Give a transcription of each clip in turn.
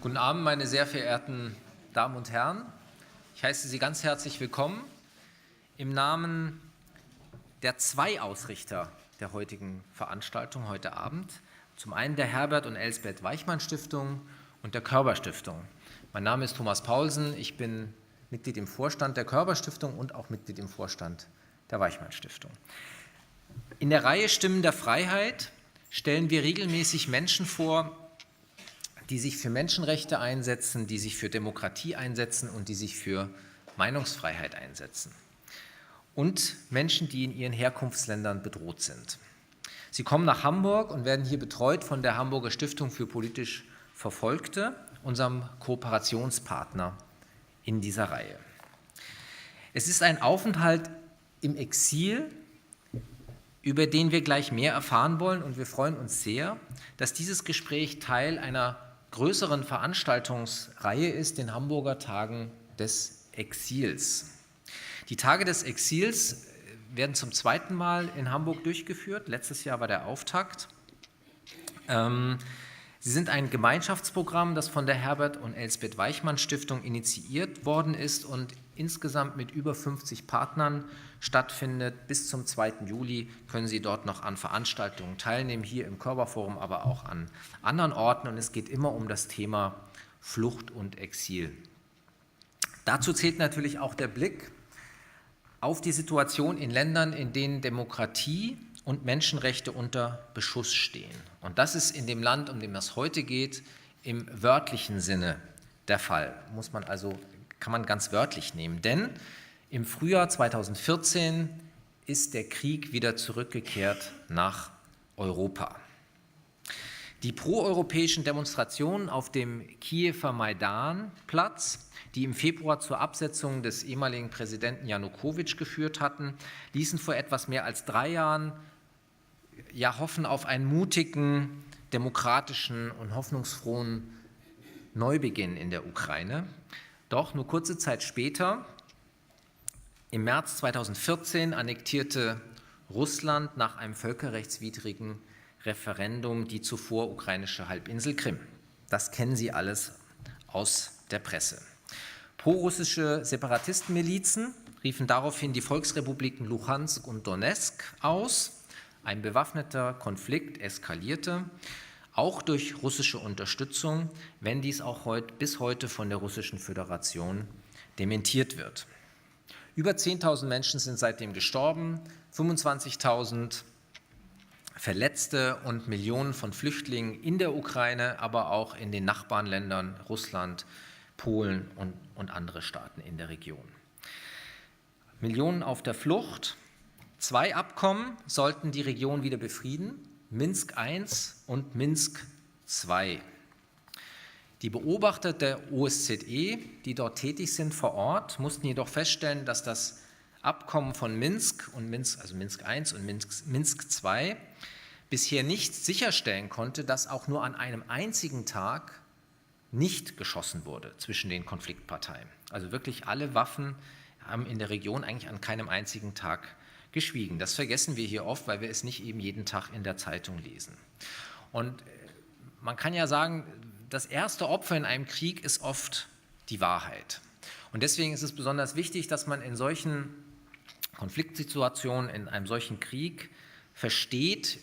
Guten Abend, meine sehr verehrten Damen und Herren. Ich heiße Sie ganz herzlich willkommen im Namen der zwei Ausrichter der heutigen Veranstaltung heute Abend. Zum einen der Herbert und Elsbeth Weichmann-Stiftung und der Körber-Stiftung. Mein Name ist Thomas Paulsen, ich bin Mitglied im Vorstand der Körber-Stiftung und auch Mitglied im Vorstand der Weichmann-Stiftung. In der Reihe Stimmen der Freiheit stellen wir regelmäßig Menschen vor, die sich für Menschenrechte einsetzen, die sich für Demokratie einsetzen und die sich für Meinungsfreiheit einsetzen. Und Menschen, die in ihren Herkunftsländern bedroht sind. Sie kommen nach Hamburg und werden hier betreut von der Hamburger Stiftung für politisch Verfolgte, unserem Kooperationspartner in dieser Reihe. Es ist ein Aufenthalt im Exil, über den wir gleich mehr erfahren wollen, und wir freuen uns sehr, dass dieses Gespräch Teil einer größeren Veranstaltungsreihe ist, den Hamburger Tagen des Exils. Die Tage des Exils werden zum zweiten Mal in Hamburg durchgeführt. Letztes Jahr war der Auftakt. Sie sind ein Gemeinschaftsprogramm, das von der Herbert und Elsbeth Weichmann-Stiftung initiiert worden ist und insgesamt mit über 50 Partnern stattfindet. Bis zum 2. Juli können Sie dort noch an Veranstaltungen teilnehmen, hier im KörberForum, aber auch an anderen Orten. Und es geht immer um das Thema Flucht und Exil. Dazu zählt natürlich auch der Blick auf die Situation in Ländern, in denen Demokratie und Menschenrechte unter Beschuss stehen. Und das ist in dem Land, um dem es heute geht, im wörtlichen Sinne der Fall. Kann man ganz wörtlich nehmen. Denn im Frühjahr 2014 ist der Krieg wieder zurückgekehrt nach Europa. Die proeuropäischen Demonstrationen auf dem Kiewer Maidan-Platz, die im Februar zur Absetzung des ehemaligen Präsidenten Janukowitsch geführt hatten, ließen vor etwas mehr als 3 Jahren hoffen auf einen mutigen, demokratischen und hoffnungsfrohen Neubeginn in der Ukraine. Doch nur kurze Zeit später, im März 2014, annektierte Russland nach einem völkerrechtswidrigen Referendum die zuvor ukrainische Halbinsel Krim. Das kennen Sie alles aus der Presse. Prorussische Separatistenmilizen riefen daraufhin die Volksrepubliken Luhansk und Donezk aus. Ein bewaffneter Konflikt eskalierte, auch durch russische Unterstützung, wenn dies auch bis heute von der Russischen Föderation dementiert wird. Über 10.000 Menschen sind seitdem gestorben, 25.000 Verletzte und Millionen von Flüchtlingen in der Ukraine, aber auch in den Nachbarländern Russland, Polen und andere Staaten in der Region. Millionen auf der Flucht. 2 Abkommen sollten die Region wieder befrieden, Minsk I und Minsk II. Die Beobachter der OSZE, die dort tätig sind vor Ort, mussten jedoch feststellen, dass das Abkommen von Minsk, also Minsk I und Minsk II, bisher nicht sicherstellen konnte, dass auch nur an einem einzigen Tag nicht geschossen wurde zwischen den Konfliktparteien. Also wirklich alle Waffen haben in der Region eigentlich an keinem einzigen Tag geschwiegen. Das vergessen wir hier oft, weil wir es nicht eben jeden Tag in der Zeitung lesen. Und man kann ja sagen, das erste Opfer in einem Krieg ist oft die Wahrheit. Und deswegen ist es besonders wichtig, dass man in solchen Konfliktsituationen, in einem solchen Krieg versteht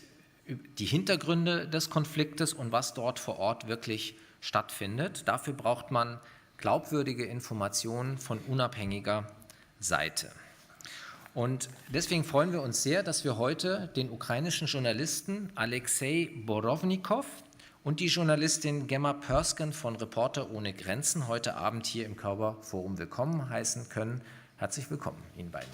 die Hintergründe des Konfliktes und was dort vor Ort wirklich stattfindet. Dafür braucht man glaubwürdige Informationen von unabhängiger Seite. Und deswegen freuen wir uns sehr, dass wir heute den ukrainischen Journalisten Aleksei Bobrovnikov und die Journalistin Gemma Pörzgen von Reporter ohne Grenzen heute Abend hier im KörberForum willkommen heißen können. Herzlich willkommen Ihnen beiden.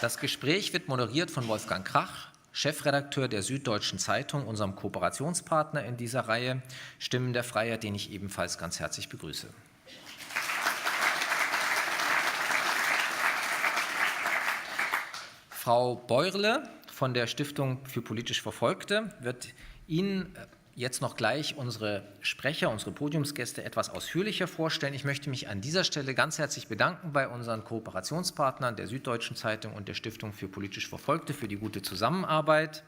Das Gespräch wird moderiert von Wolfgang Krach, Chefredakteur der Süddeutschen Zeitung, unserem Kooperationspartner in dieser Reihe, Stimmen der Freiheit, den ich ebenfalls ganz herzlich begrüße. Frau Beurle von der Stiftung für politisch Verfolgte wird Ihnen jetzt noch gleich unsere Sprecher, unsere Podiumsgäste etwas ausführlicher vorstellen. Ich möchte mich an dieser Stelle ganz herzlich bedanken bei unseren Kooperationspartnern, der Süddeutschen Zeitung und der Stiftung für politisch Verfolgte, für die gute Zusammenarbeit.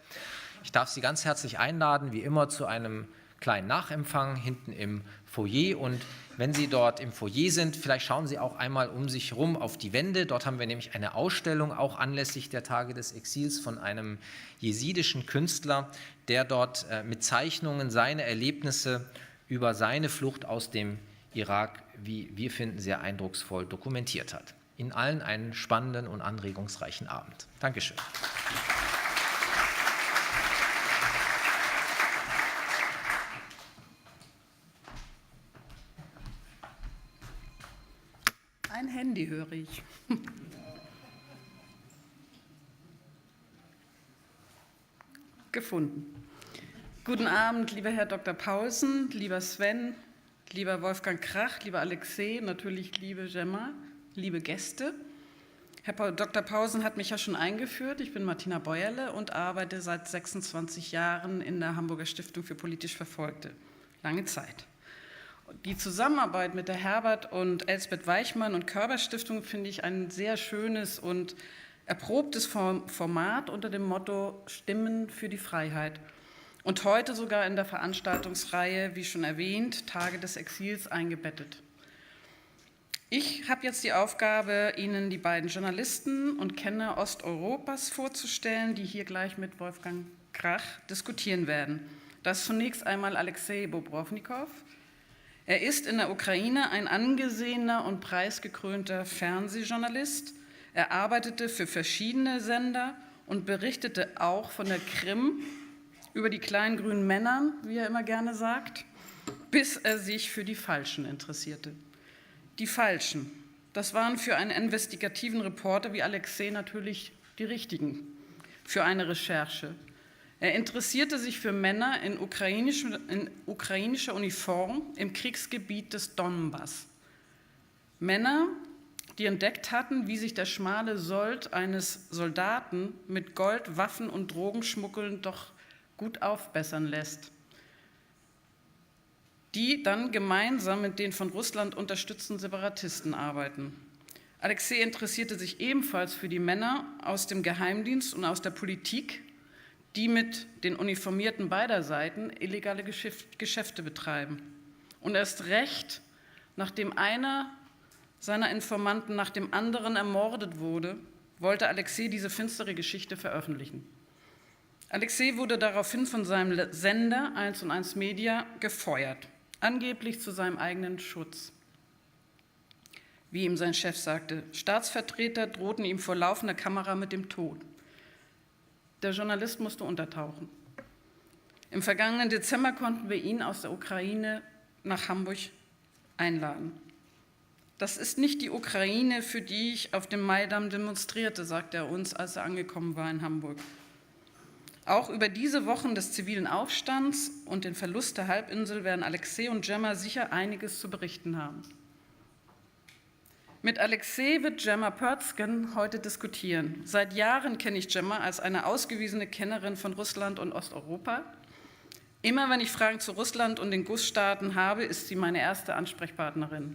Ich darf Sie ganz herzlich einladen, wie immer, zu einem kleinen Nachempfang hinten im Foyer. Und wenn Sie dort im Foyer sind, vielleicht schauen Sie auch einmal um sich herum auf die Wände. Dort haben wir nämlich eine Ausstellung, auch anlässlich der Tage des Exils, von einem jesidischen Künstler, der dort mit Zeichnungen seine Erlebnisse über seine Flucht aus dem Irak, wie wir finden, sehr eindrucksvoll dokumentiert hat. Ihnen allen einen spannenden und anregungsreichen Abend. Dankeschön. Ein Handy höre ich. Gefunden. Guten Abend, lieber Herr Dr. Pausen, lieber Sven, lieber Wolfgang Krach, lieber Aleksei, natürlich liebe Gemma, liebe Gäste. Herr Dr. Pausen hat mich ja schon eingeführt. Ich bin Martina Bäuerle und arbeite seit 26 Jahren in der Hamburger Stiftung für politisch Verfolgte. Lange Zeit. Die Zusammenarbeit mit der Herbert und Elsbeth Weichmann und Körber-Stiftung finde ich ein sehr schönes und erprobtes Format unter dem Motto Stimmen für die Freiheit. Und heute sogar in der Veranstaltungsreihe, wie schon erwähnt, Tage des Exils eingebettet. Ich habe jetzt die Aufgabe, Ihnen die beiden Journalisten und Kenner Osteuropas vorzustellen, die hier gleich mit Wolfgang Krach diskutieren werden. Das ist zunächst einmal Aleksei Bobrovnikov. Er ist in der Ukraine ein angesehener und preisgekrönter Fernsehjournalist. Er arbeitete für verschiedene Sender und berichtete auch von der Krim über die kleinen grünen Männer, wie er immer gerne sagt, bis er sich für die Falschen interessierte. Die Falschen, das waren für einen investigativen Reporter wie Aleksei natürlich die richtigen für eine Recherche. Er interessierte sich für Männer in ukrainischer Uniform im Kriegsgebiet des Donbass. Männer, die entdeckt hatten, wie sich der schmale Sold eines Soldaten mit Gold, Waffen und Drogenschmuggeln doch gut aufbessern lässt, die dann gemeinsam mit den von Russland unterstützten Separatisten arbeiten. Aleksei interessierte sich ebenfalls für die Männer aus dem Geheimdienst und aus der Politik, die mit den Uniformierten beider Seiten illegale Geschäfte betreiben. Und erst recht, nachdem einer seiner Informanten nach dem anderen ermordet wurde, wollte Aleksei diese finstere Geschichte veröffentlichen. Aleksei wurde daraufhin von seinem Sender 1&1 Media gefeuert, angeblich zu seinem eigenen Schutz. Wie ihm sein Chef sagte, Staatsvertreter drohten ihm vor laufender Kamera mit dem Tod. Der Journalist musste untertauchen. Im vergangenen Dezember konnten wir ihn aus der Ukraine nach Hamburg einladen. Das ist nicht die Ukraine, für die ich auf dem Maidan demonstrierte, sagte er uns, als er angekommen war in Hamburg. Auch über diese Wochen des zivilen Aufstands und den Verlust der Halbinsel werden Aleksei und Gemma sicher einiges zu berichten haben. Mit Aleksei wird Gemma Pörzgen heute diskutieren. Seit Jahren kenne ich Gemma als eine ausgewiesene Kennerin von Russland und Osteuropa. Immer wenn ich Fragen zu Russland und den Gussstaaten habe, ist sie meine erste Ansprechpartnerin.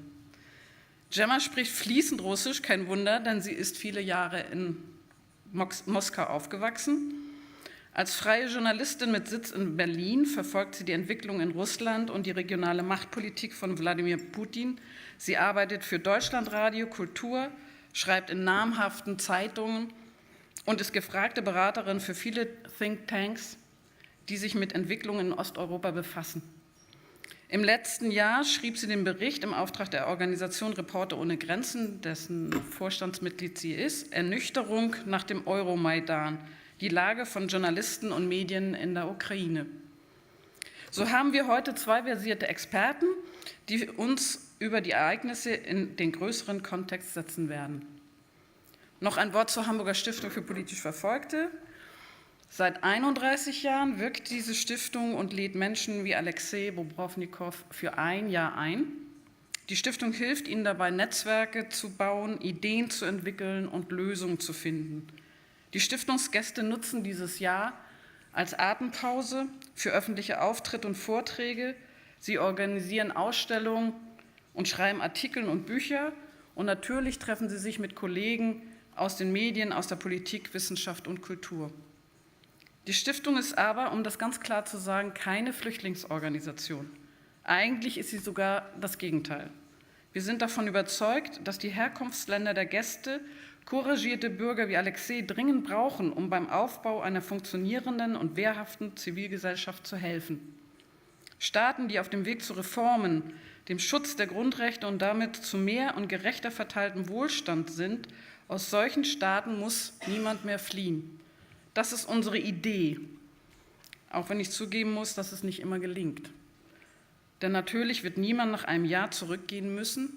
Gemma spricht fließend Russisch, kein Wunder, denn sie ist viele Jahre in Moskau aufgewachsen. Als freie Journalistin mit Sitz in Berlin verfolgt sie die Entwicklung in Russland und die regionale Machtpolitik von Wladimir Putin. Sie arbeitet für Deutschlandradio, Kultur, schreibt in namhaften Zeitungen und ist gefragte Beraterin für viele Thinktanks, die sich mit Entwicklungen in Osteuropa befassen. Im letzten Jahr schrieb sie den Bericht im Auftrag der Organisation Reporter ohne Grenzen, dessen Vorstandsmitglied sie ist, Ernüchterung nach dem Euromaidan, die Lage von Journalisten und Medien in der Ukraine. So haben wir heute zwei versierte Experten, die uns über die Ereignisse in den größeren Kontext setzen werden. Noch ein Wort zur Hamburger Stiftung für politisch Verfolgte. Seit 31 Jahren wirkt diese Stiftung und lädt Menschen wie Aleksei Bobrovnikov für ein Jahr ein. Die Stiftung hilft ihnen dabei, Netzwerke zu bauen, Ideen zu entwickeln und Lösungen zu finden. Die Stiftungsgäste nutzen dieses Jahr als Atempause für öffentliche Auftritte und Vorträge. Sie organisieren Ausstellungen und schreiben Artikel und Bücher. Und natürlich treffen sie sich mit Kollegen aus den Medien, aus der Politik, Wissenschaft und Kultur. Die Stiftung ist aber, um das ganz klar zu sagen, keine Flüchtlingsorganisation. Eigentlich ist sie sogar das Gegenteil. Wir sind davon überzeugt, dass die Herkunftsländer der Gäste couragierte Bürger wie Aleksei dringend brauchen, um beim Aufbau einer funktionierenden und wehrhaften Zivilgesellschaft zu helfen. Staaten, die auf dem Weg zu Reformen, dem Schutz der Grundrechte und damit zu mehr und gerechter verteiltem Wohlstand sind, aus solchen Staaten muss niemand mehr fliehen. Das ist unsere Idee, auch wenn ich zugeben muss, dass es nicht immer gelingt. Denn natürlich wird niemand nach einem Jahr zurückgehen müssen,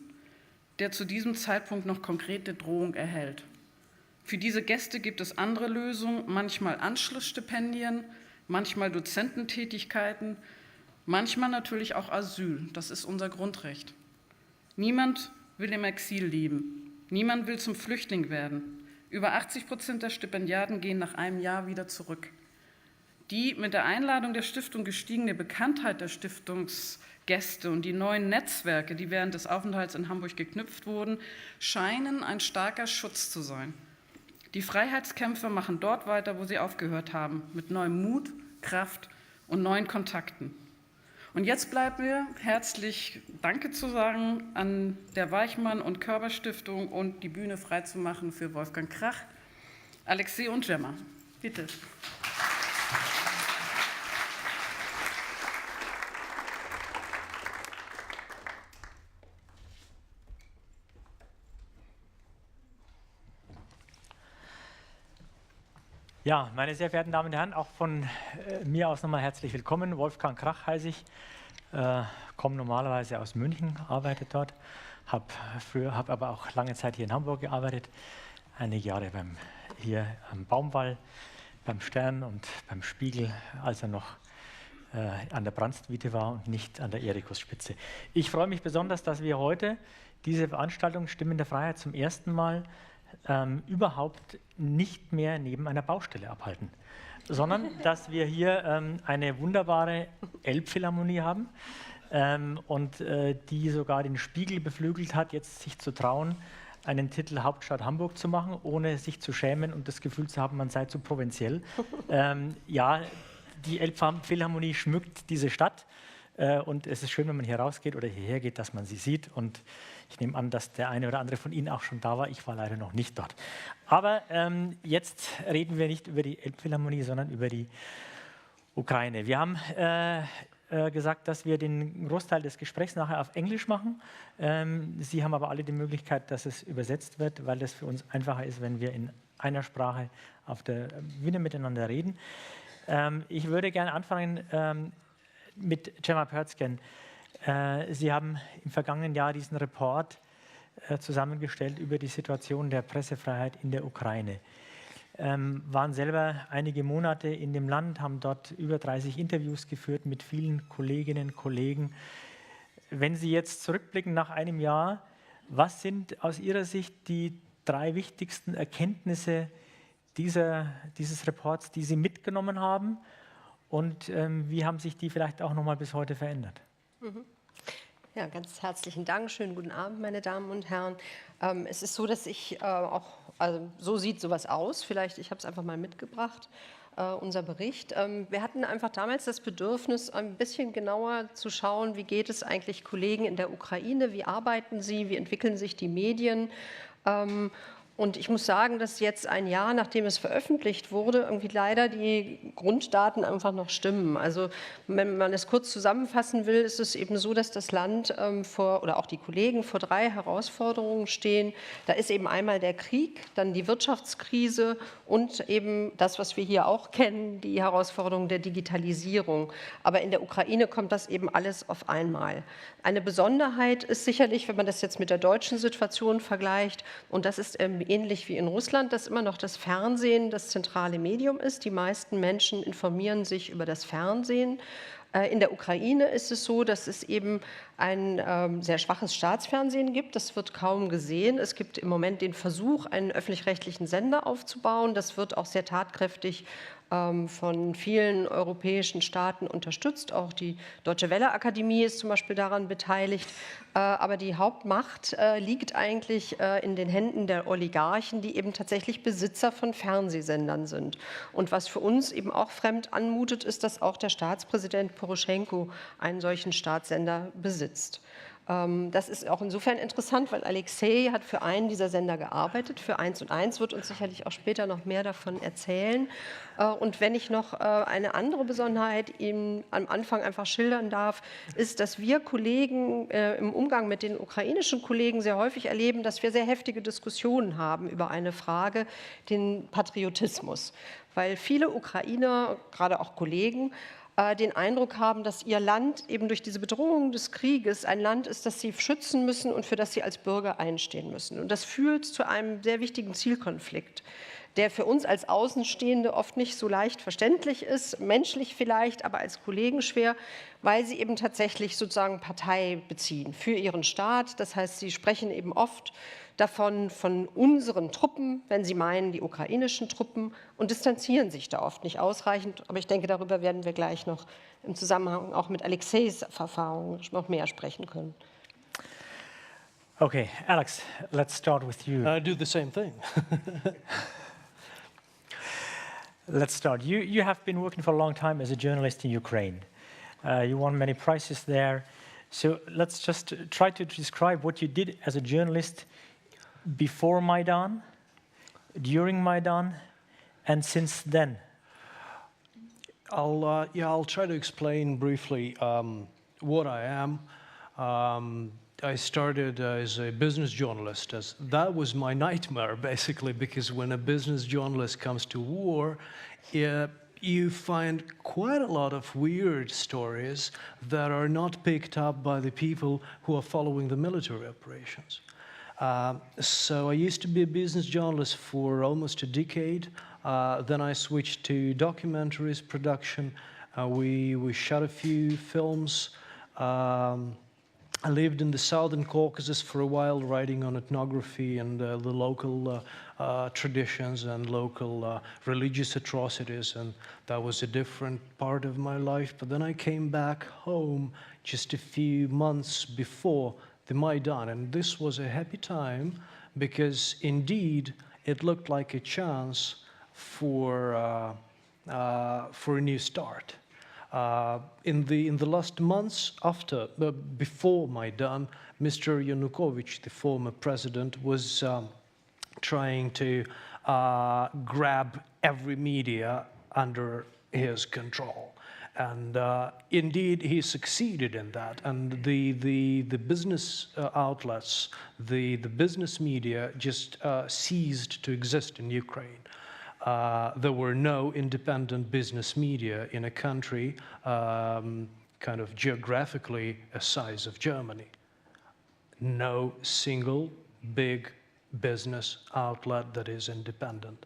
der zu diesem Zeitpunkt noch konkrete Drohung erhält. Für diese Gäste gibt es andere Lösungen, manchmal Anschlussstipendien, manchmal Dozententätigkeiten, manchmal natürlich auch Asyl. Das ist unser Grundrecht. Niemand will im Exil leben. Niemand will zum Flüchtling werden. Über 80% der Stipendiaten gehen nach einem Jahr wieder zurück. Die mit der Einladung der Stiftung gestiegene Bekanntheit der Stiftungsgäste und die neuen Netzwerke, die während des Aufenthalts in Hamburg geknüpft wurden, scheinen ein starker Schutz zu sein. Die Freiheitskämpfer machen dort weiter, wo sie aufgehört haben, mit neuem Mut, Kraft und neuen Kontakten. Und jetzt bleibt mir herzlich Danke zu sagen an der Weichmann- und Körber-Stiftung und die Bühne freizumachen für Wolfgang Krach, Aleksei und Gemma. Bitte. Ja, meine sehr verehrten Damen und Herren, auch von mir aus nochmal herzlich willkommen. Wolfgang Krach heiße ich, komme normalerweise aus München, arbeite dort, habe aber auch lange Zeit hier in Hamburg gearbeitet, einige Jahre hier am Baumwall, beim Stern und beim Spiegel, als er noch an der Brandstwiete war und nicht an der Erikusspitze. Ich freue mich besonders, dass wir heute diese Veranstaltung Stimmen der Freiheit zum ersten Mal überhaupt nicht mehr neben einer Baustelle abhalten, sondern dass wir hier eine wunderbare Elbphilharmonie haben und die sogar den Spiegel beflügelt hat, jetzt sich zu trauen, einen Titel Hauptstadt Hamburg zu machen, ohne sich zu schämen und das Gefühl zu haben, man sei zu provinziell. Ja, die Elbphilharmonie schmückt diese Stadt und es ist schön, wenn man hier rausgeht oder hierher geht, dass man sie sieht und ich nehme an, dass der eine oder andere von Ihnen auch schon da war. Ich war leider noch nicht dort. Aber jetzt reden wir nicht über die Elbphilharmonie, sondern über die Ukraine. Wir haben gesagt, dass wir den Großteil des Gesprächs nachher auf Englisch machen. Sie haben aber alle die Möglichkeit, dass es übersetzt wird, weil das für uns einfacher ist, wenn wir in einer Sprache auf der Bühne miteinander reden. Ich würde gerne anfangen mit Gemma Pörzgen. Sie haben im vergangenen Jahr diesen Report zusammengestellt über die Situation der Pressefreiheit in der Ukraine. Waren selber einige Monate in dem Land, haben dort über 30 Interviews geführt mit vielen Kolleginnen und Kollegen. Wenn Sie jetzt zurückblicken nach einem Jahr, was sind aus Ihrer Sicht die 3 wichtigsten Erkenntnisse dieses Reports, die Sie mitgenommen haben? Und wie haben sich die vielleicht auch noch mal bis heute verändert? Ja, ganz herzlichen Dank. Schönen guten Abend, meine Damen und Herren. Es ist so, dass ich also so sieht sowas aus. Vielleicht, ich habe es einfach mal mitgebracht, unser Bericht. Wir hatten einfach damals das Bedürfnis, ein bisschen genauer zu schauen, wie geht es eigentlich Kollegen in der Ukraine, wie arbeiten sie, wie entwickeln sich die Medien. Und ich muss sagen, dass jetzt ein Jahr, nachdem es veröffentlicht wurde, irgendwie leider die Grunddaten einfach noch stimmen. Also wenn man es kurz zusammenfassen will, ist es eben so, dass das Land oder auch die Kollegen vor 3 Herausforderungen stehen. Da ist eben einmal der Krieg, dann die Wirtschaftskrise und eben das, was wir hier auch kennen, die Herausforderung der Digitalisierung. Aber in der Ukraine kommt das eben alles auf einmal. Eine Besonderheit ist sicherlich, wenn man das jetzt mit der deutschen Situation vergleicht, und das ist ähnlich wie in Russland, dass immer noch das Fernsehen das zentrale Medium ist. Die meisten Menschen informieren sich über das Fernsehen. In der Ukraine ist es so, dass es eben ein sehr schwaches Staatsfernsehen gibt. Das wird kaum gesehen. Es gibt im Moment den Versuch, einen öffentlich-rechtlichen Sender aufzubauen. Das wird auch sehr tatkräftig von vielen europäischen Staaten unterstützt. Auch die Deutsche Welle-Akademie ist zum Beispiel daran beteiligt. Aber die Hauptmacht liegt eigentlich in den Händen der Oligarchen, die eben tatsächlich Besitzer von Fernsehsendern sind. Und was für uns eben auch fremd anmutet, ist, dass auch der Staatspräsident Poroschenko einen solchen Staatssender besitzt. Das ist auch insofern interessant, weil Aleksei hat für einen dieser Sender gearbeitet, für 1&1, wird uns sicherlich auch später noch mehr davon erzählen. Und wenn ich noch eine andere Besonderheit ihm am Anfang einfach schildern darf, ist, dass wir Kollegen im Umgang mit den ukrainischen Kollegen sehr häufig erleben, dass wir sehr heftige Diskussionen haben über eine Frage, den Patriotismus. Weil viele Ukrainer, gerade auch Kollegen, den Eindruck haben, dass ihr Land eben durch diese Bedrohung des Krieges ein Land ist, das sie schützen müssen und für das sie als Bürger einstehen müssen. Und das führt zu einem sehr wichtigen Zielkonflikt, der für uns als Außenstehende oft nicht so leicht verständlich ist, menschlich vielleicht, aber als Kollegen schwer, weil sie eben tatsächlich sozusagen Partei beziehen für ihren Staat. Das heißt, sie sprechen eben oft davon, von unseren Truppen, wenn sie meinen, die ukrainischen Truppen, und distanzieren sich da oft nicht ausreichend. Aber ich denke, darüber werden wir gleich noch im Zusammenhang auch mit Alekseis Erfahrungen noch mehr sprechen können. Okay, Alex, let's start with you. I do the same thing. Let's start. You have been working for a long time as a journalist in Ukraine. You won many prizes there. So let's just try to describe what you did as a journalist before Maidan, during Maidan, and since then. I'll try to explain briefly what I am. I started as a business journalist. That was my nightmare, basically, because when a business journalist comes to war, you find quite a lot of weird stories that are not picked up by the people who are following the military operations. So I used to be a business journalist for almost a decade. Then I switched to documentaries production. We shot a few films. I lived in the Southern Caucasus for a while, writing on ethnography and the local traditions and local religious atrocities, and that was a different part of my life. But then I came back home just a few months before the Maidan, and this was a happy time because indeed it looked like a chance for a new start. In the last months before Maidan, Mr. Yanukovych, the former president, was trying to grab every media under his control. And indeed, he succeeded in that. And the business outlets, the business media just ceased to exist in Ukraine. There were no independent business media in a country kind of geographically the size of Germany. No single big business outlet that is independent.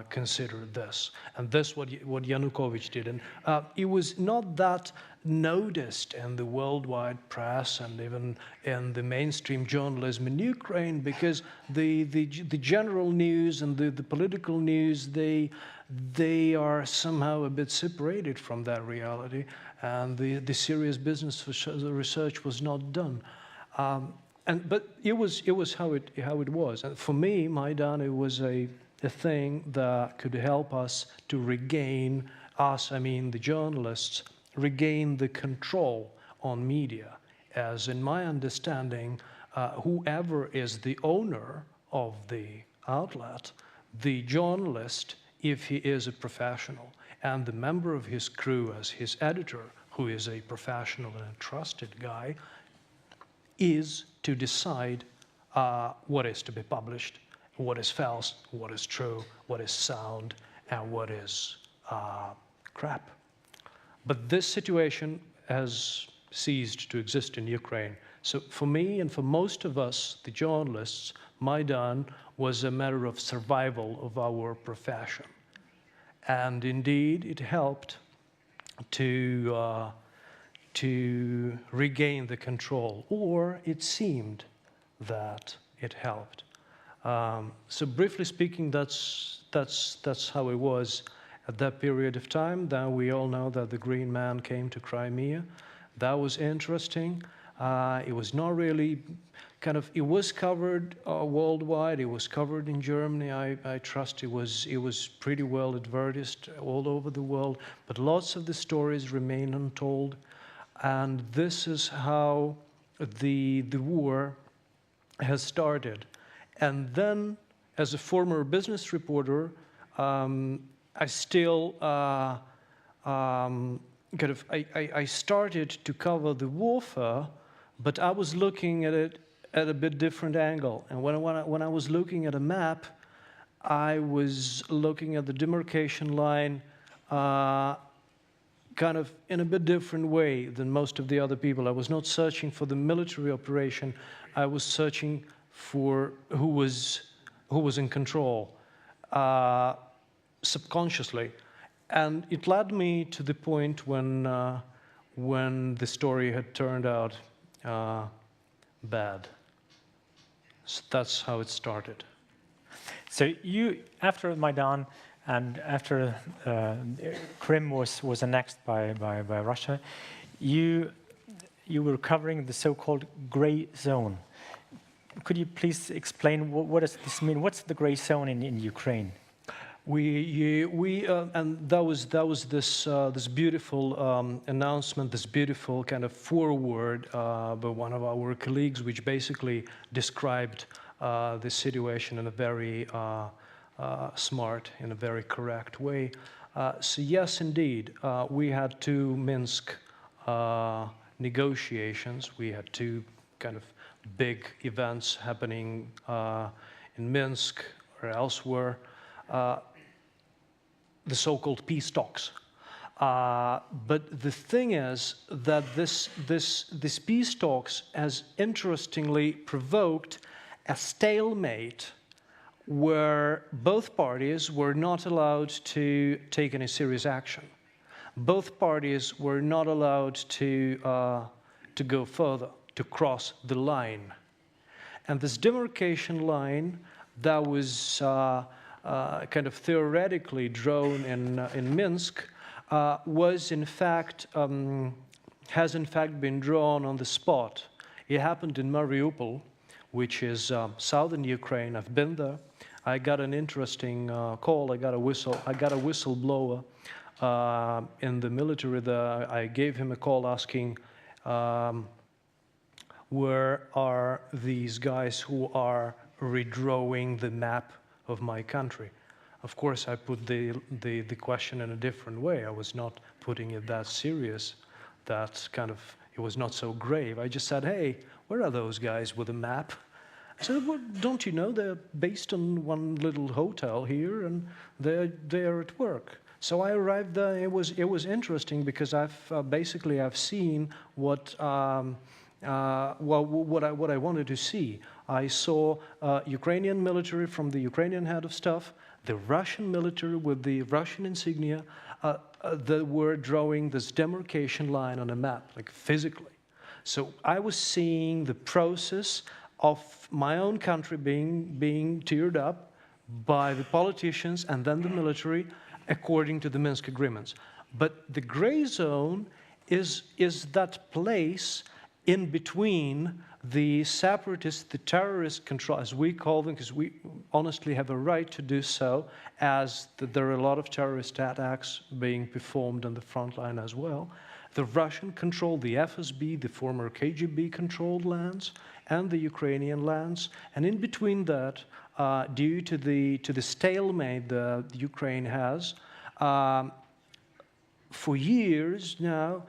Consider this. And this what Yanukovych did. And it was not that noticed in the worldwide press and even in the mainstream journalism in Ukraine, because the general news and the political news, they are somehow a bit separated from that reality, and the serious business research was not done. But it was how it was. And for me, Maidan, it was a thing that could help us to regain, the journalists, regain the control on media. As in my understanding, whoever is the owner of the outlet, the journalist, if he is a professional, and the member of his crew as his editor, who is a professional and a trusted guy, is to decide what is to be published, what is false, what is true, what is sound, and what is crap. But this situation has ceased to exist in Ukraine. So for me and for most of us, the journalists, Maidan was a matter of survival of our profession. And indeed, it helped to regain the control, or it seemed that it helped. So briefly speaking, that's how it was. at that period of time. Then we all know that the Green Man came to Crimea. That was interesting. It was not really it was covered worldwide. It was covered in Germany. I trust it was pretty well advertised all over the world. But lots of the stories remain untold. And this is how the war has started. And then, as a former business reporter, I still I started to cover the warfare, but I was looking at it at a bit different angle. And when I was looking at a map, I was looking at the demarcation line in a bit different way than most of the other people. I was not searching for the military operation. I was searching for who was in control, subconsciously. And it led me to the point when the story had turned out bad. So that's how it started. So you, after Maidan and after Crimea was annexed by Russia, you were covering the so-called gray zone. Could you please explain what does this mean? What's the gray zone in Ukraine? And that was this beautiful announcement, this beautiful kind of foreword by one of our colleagues, which basically described the situation in a very smart, in a very correct way. So yes, indeed, we had two Minsk negotiations. We had two kind of big events happening in Minsk or elsewhere. The so-called peace talks. But the thing is that this peace talks has interestingly provoked a stalemate where both parties were not allowed to take any serious action. Both parties were not allowed to go further, to cross the line. And this demarcation line that was kind of theoretically drawn in Minsk was in fact has in fact been drawn on the spot. It happened in Mariupol, which is southern Ukraine. I've been there. I got an interesting call. I got a whistleblower in the military there. I gave him a call asking, where are these guys who are redrawing the map of my country? Of course, I put the question in a different way. I was not putting it that serious, it was not so grave. I just said, hey, where are those guys with a map? I said, well, don't you know they're based on one little hotel here and they're at work. So I arrived there. It was interesting because I've seen what I wanted to see. I saw Ukrainian military from the Ukrainian head of staff, the Russian military with the Russian insignia that were drawing this demarcation line on a map, like physically. So I was seeing the process of my own country being teared up by the politicians and then the military according to the Minsk agreements. But the gray zone is that place in between the separatists, the terrorist control, as we call them, because we honestly have a right to do so, as there are a lot of terrorist attacks being performed on the front line as well. The Russian control, the FSB, the former KGB controlled lands, and the Ukrainian lands, and in between that, due to the stalemate that Ukraine has, for years now,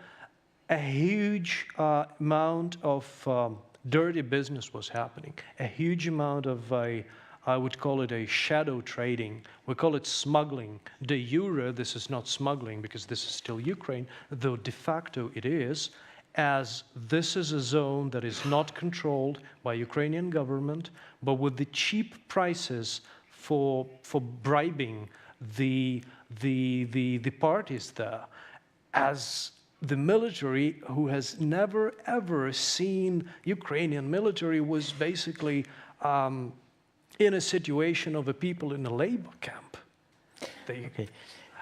a huge amount of dirty business was happening. A huge amount of I would call it a shadow trading. We call it smuggling. De jure, this is not smuggling because this is still Ukraine, though de facto it is, as this is a zone that is not controlled by Ukrainian government, but with the cheap prices for bribing the parties there, as the military, who has never ever seen Ukrainian military, was basically in a situation of a people in a labor camp.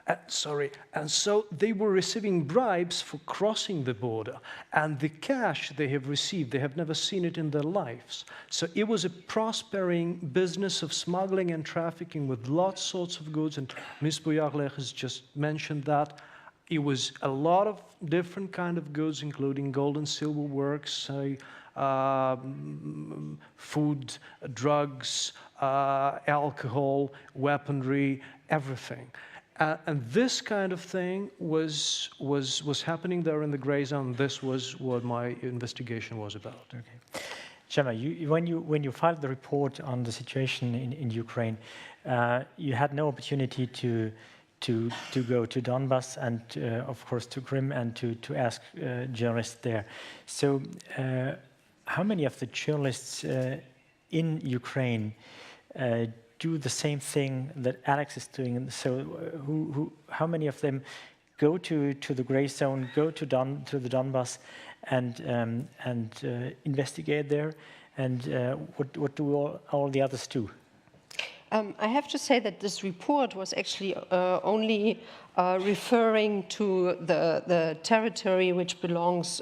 And so they were receiving bribes for crossing the border, and the cash they have received, they have never seen it in their lives. So it was a prospering business of smuggling and trafficking with lots sorts of goods, and Ms. Boyarlech has just mentioned that. It was a lot of different kind of goods, including gold and silver works, food, drugs, alcohol, weaponry, everything. And this kind of thing was happening there in the gray zone. This was what my investigation was about. Okay. Gemma, when you filed the report on the situation in Ukraine, you had no opportunity to go to Donbass and of course to Crimea and to ask journalists there. So how many of the journalists in Ukraine do the same thing that Alex is doing? So how many of them go to the gray zone, go to the Donbass and investigate there? And what do all the others do? I have to say that this report was actually only referring to the territory which belongs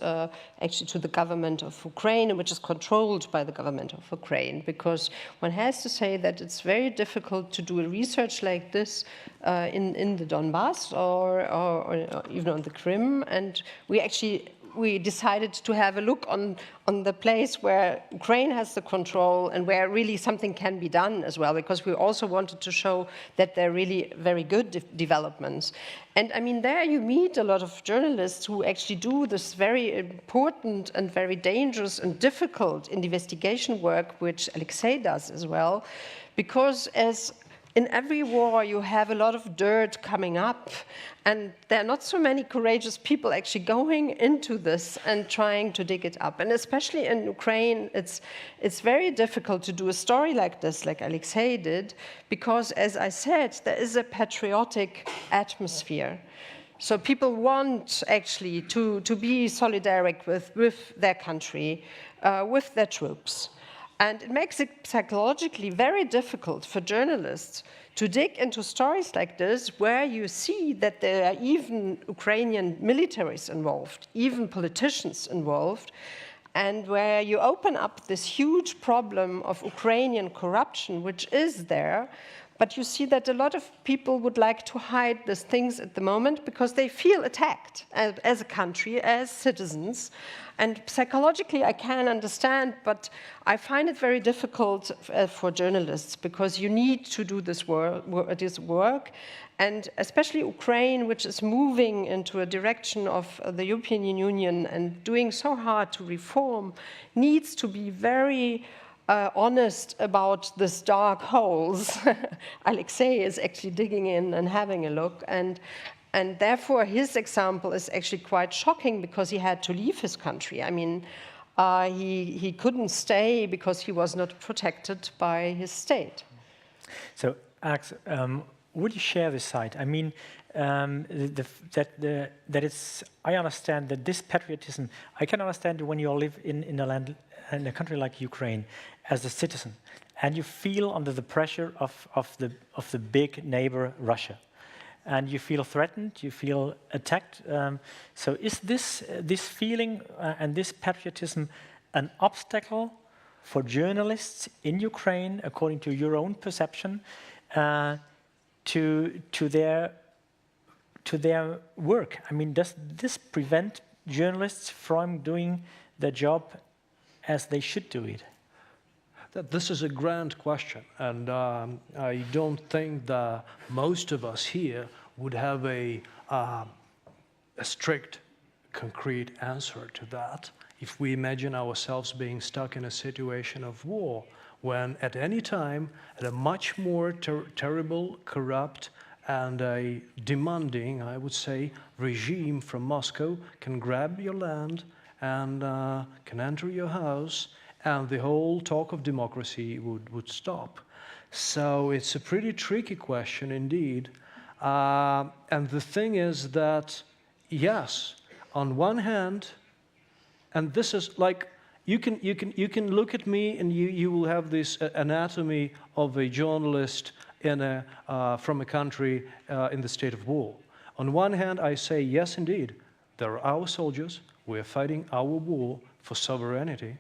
actually to the government of Ukraine and which is controlled by the government of Ukraine, because one has to say that it's very difficult to do a research like this in the Donbass or even on the Crimea, and we decided to have a look on the place where Ukraine has the control and where really something can be done as well, because we also wanted to show that there are really very good developments. And I mean, there you meet a lot of journalists who actually do this very important and very dangerous and difficult investigation work, which Aleksei does as well, because as in every war, you have a lot of dirt coming up, and there are not so many courageous people actually going into this and trying to dig it up. And especially in Ukraine, it's very difficult to do a story like this, like Aleksei did, because, as I said, there is a patriotic atmosphere. So people want actually to be solidaric with their country, with their troops. And it makes it psychologically very difficult for journalists to dig into stories like this, where you see that there are even Ukrainian militaries involved, even politicians involved, and where you open up this huge problem of Ukrainian corruption, which is there, but you see that a lot of people would like to hide these things at the moment because they feel attacked as a country, as citizens. And psychologically, I can understand, but I find it very difficult for journalists, because you need to do this work, and especially Ukraine, which is moving into a direction of the European Union and doing so hard to reform, needs to be very honest about these dark holes. Aleksei is actually digging in and having a look, and therefore his example is actually quite shocking, because he had to leave his country. I mean, he couldn't stay because he was not protected by his state. So, Alex, would you share this side? I mean, that it's. I understand that this patriotism. I can understand when you live in a country like Ukraine as a citizen, and you feel under the pressure of the big neighbor Russia, and you feel threatened, you feel attacked. So is this feeling and this patriotism an obstacle for journalists in Ukraine, according to your own perception, to their work? I mean, does this prevent journalists from doing their job as they should do it? This is a grand question, and I don't think that most of us here would have a strict, concrete answer to that if we imagine ourselves being stuck in a situation of war, when at any time, at a much more terrible, corrupt, and a demanding, I would say, regime from Moscow can grab your land and can enter your house, and the whole talk of democracy would stop. So it's a pretty tricky question indeed. And the thing is that, yes, on one hand, and this is like, you can look at me and you will have this anatomy of a journalist from a country in the state of war. On one hand, I say, yes, indeed, there are our soldiers. We're fighting our war for sovereignty.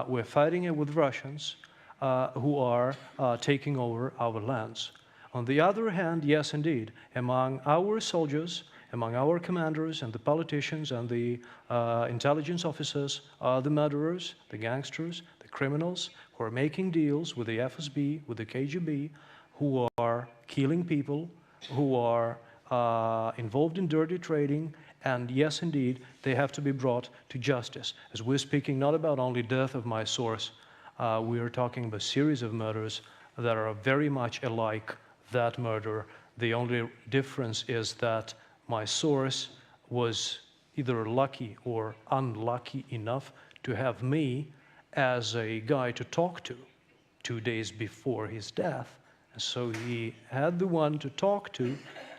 We're fighting it with Russians who are taking over our lands. On the other hand, yes, indeed, among our soldiers, among our commanders and the politicians and the intelligence officers are the murderers, the gangsters, the criminals who are making deals with the FSB, with the KGB, who are killing people, who are involved in dirty trading, and yes, indeed, they have to be brought to justice. As we're speaking not about only death of my source, we are talking about a series of murders that are very much alike that murder. The only difference is that my source was either lucky or unlucky enough to have me as a guy to talk to 2 days before his death. And so he had the one to talk to.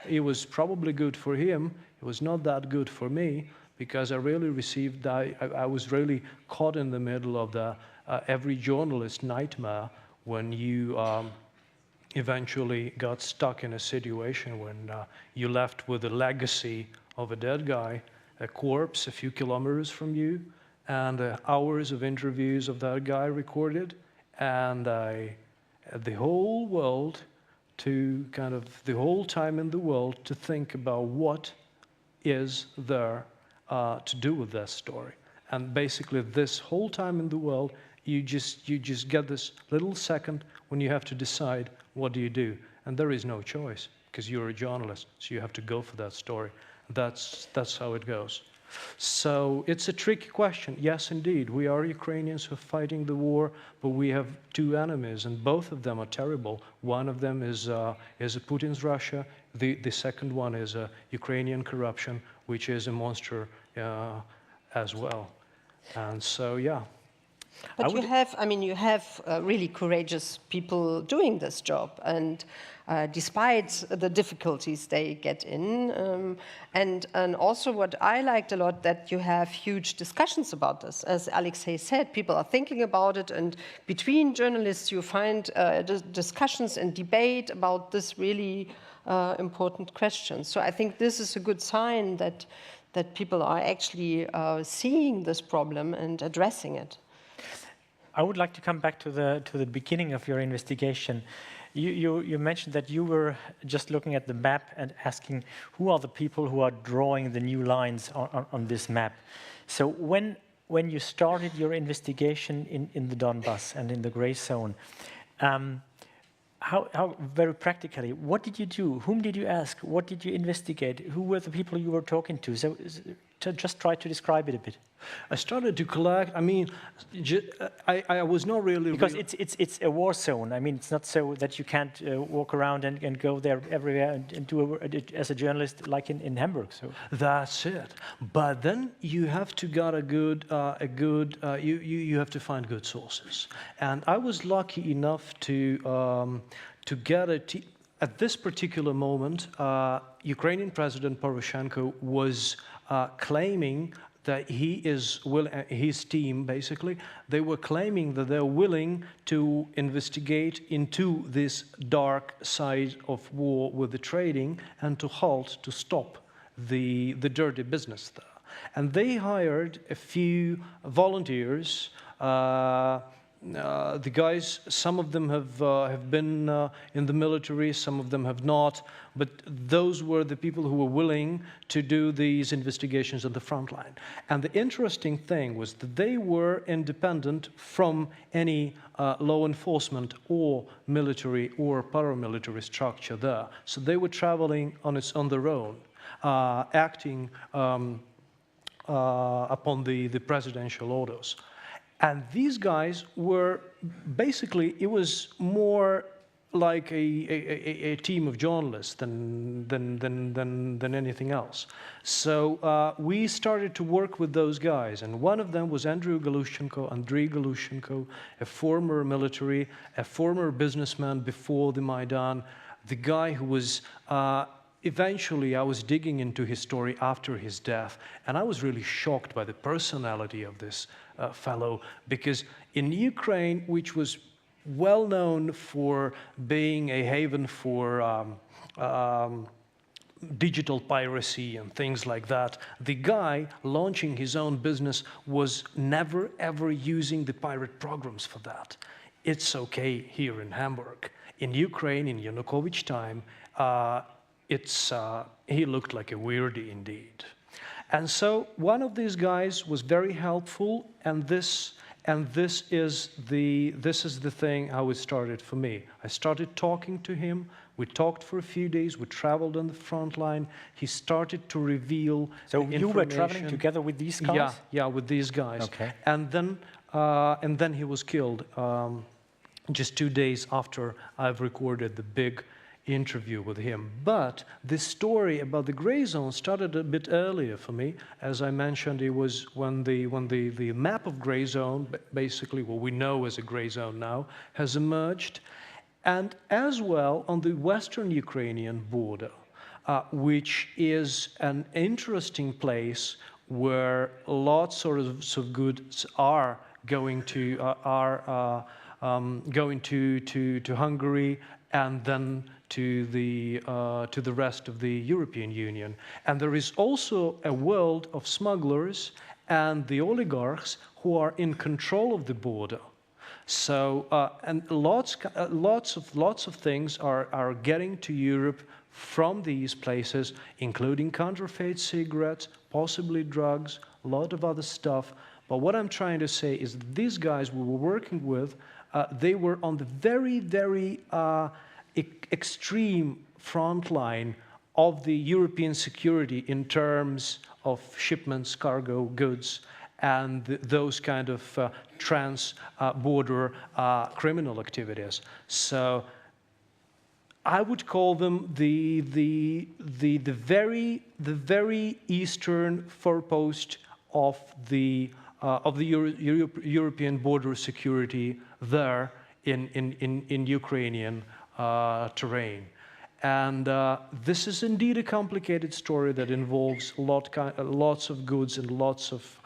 It was probably good for him. It was not that good for me, because I really received, I was really caught in the middle of the every journalist nightmare when you eventually got stuck in a situation when you left with a legacy of a dead guy, a corpse a few kilometers from you, and hours of interviews of that guy recorded, and the whole world to kind of the whole time in the world to think about what is there to do with that story. And basically this whole time in the world, you just get this little second when you have to decide what do you do. And there is no choice, because you're a journalist, so you have to go for that story. That's how it goes. So it's a tricky question. Yes, indeed, we are Ukrainians who are fighting the war, but we have two enemies, and both of them are terrible. One of them is Putin's Russia. The second one is Ukrainian corruption, which is a monster as well. And so, yeah. But you have really courageous people doing this job, and despite the difficulties they get in, and also what I liked a lot, that you have huge discussions about this. As Aleksei said, people are thinking about it, and between journalists you find discussions and debate about this really important question. So I think this is a good sign that people are actually seeing this problem and addressing it. I would like to come back to the beginning of your investigation. You mentioned that you were just looking at the map and asking who are the people who are drawing the new lines on this map. So when you started your investigation in the Donbass and in the gray zone, how very practically, what did you do? Whom did you ask? What did you investigate? Who were the people you were talking to? So just try to describe it a bit. I started to collect. I mean, I was not really because it's a war zone. I mean, it's not so that you can't walk around and go there everywhere and do as a journalist like in Hamburg. So that's it. But then you have to get you have to find good sources. And I was lucky enough to get at this particular moment, Ukrainian President Poroshenko was claiming that his team, basically, they were claiming that they're willing to investigate into this dark side of war with the trading and to stop the dirty business there. And they hired a few volunteers. The guys, some of them have been in the military, some of them have not, but those were the people who were willing to do these investigations on the front line. And the interesting thing was that they were independent from any law enforcement or military or paramilitary structure there. So they were traveling on their own, acting upon the presidential orders. And these guys were basically, it was more like a team of journalists than anything else. So we started to work with those guys, and one of them was Andrei Galushenko, a former military, a former businessman before the Maidan, the guy who was eventually, I was digging into his story after his death, and I was really shocked by the personality of this fellow, because in Ukraine, which was well known for being a haven for digital piracy and things like that. The guy launching his own business was never ever using the pirate programs for that. It's okay here in Hamburg. In Ukraine, in Yanukovych time, he looked like a weirdie indeed. And so one of these guys was very helpful, and this is the thing how it started for me. I started talking to him. We talked for a few days. We traveled on the front line. He started to reveal So the you were traveling together with these guys? Yeah, with these guys. Okay. And then he was killed just 2 days after I've recorded the big interview with him. But the story about the gray zone started a bit earlier for me. As I mentioned, it was when the map of gray zone, basically what we know as a gray zone now, has emerged. And as well on the western Ukrainian border, which is an interesting place where lots of goods are going to Hungary and then to the rest of the European Union. And there is also a world of smugglers and the oligarchs who are in control of the border. So and lots of things are getting to Europe from these places, including counterfeit cigarettes, possibly drugs, a lot of other stuff. But what I'm trying to say is that these guys we were working with, they were on the very, very extreme front line of the European security in terms of shipments, cargo, goods, and those kind of trans-border criminal activities. So I would call them the very eastern forepost of the European border security there in Ukrainian terrain. And this is indeed a complicated story that involves lots of goods and lots of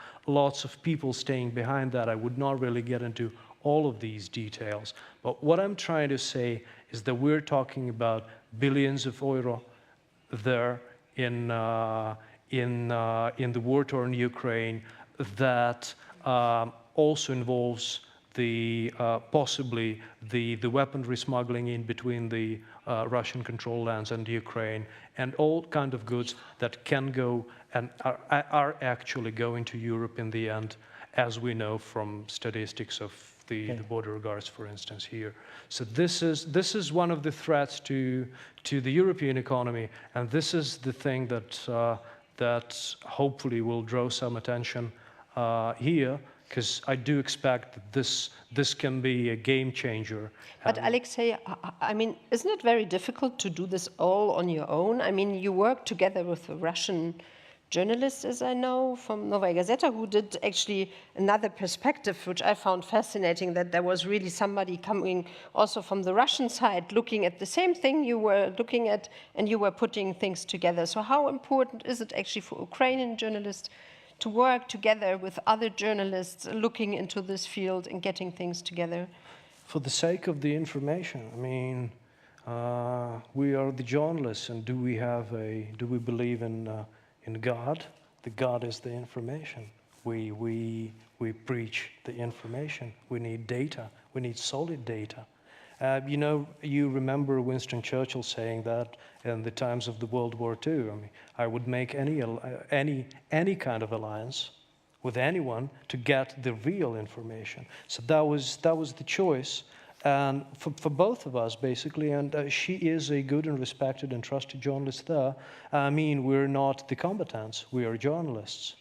people staying behind that. I would not really get into all of these details. But what I'm trying to say is that we're talking about billions of euro there in the war-torn Ukraine that also involves possibly the weaponry smuggling in between the Russian control lands and Ukraine, and all kind of goods that can go and are actually going to Europe in the end, as we know from statistics of the border guards, for instance, here. So this is one of the threats to the European economy, and this is the thing that hopefully will draw some attention here, because I do expect that this can be a game changer. But Aleksei, I mean, isn't it very difficult to do this all on your own? I mean, you work together with a Russian journalist, as I know, from Novaya Gazeta, who did actually another perspective, which I found fascinating, that there was really somebody coming also from the Russian side, looking at the same thing you were looking at, and you were putting things together. So how important is it actually for Ukrainian journalists to work together with other journalists looking into this field and getting things together? For the sake of the information, I mean, we are the journalists, and do we believe in God? The God is the information. We preach the information. We need data. We need solid data. You know, you remember Winston Churchill saying that in the times of the World War II. I mean, I would make any kind of alliance with anyone to get the real information. So that was the choice, and for both of us basically. And she is a good and respected and trusted journalist there. I mean, we're not the combatants. We are journalists.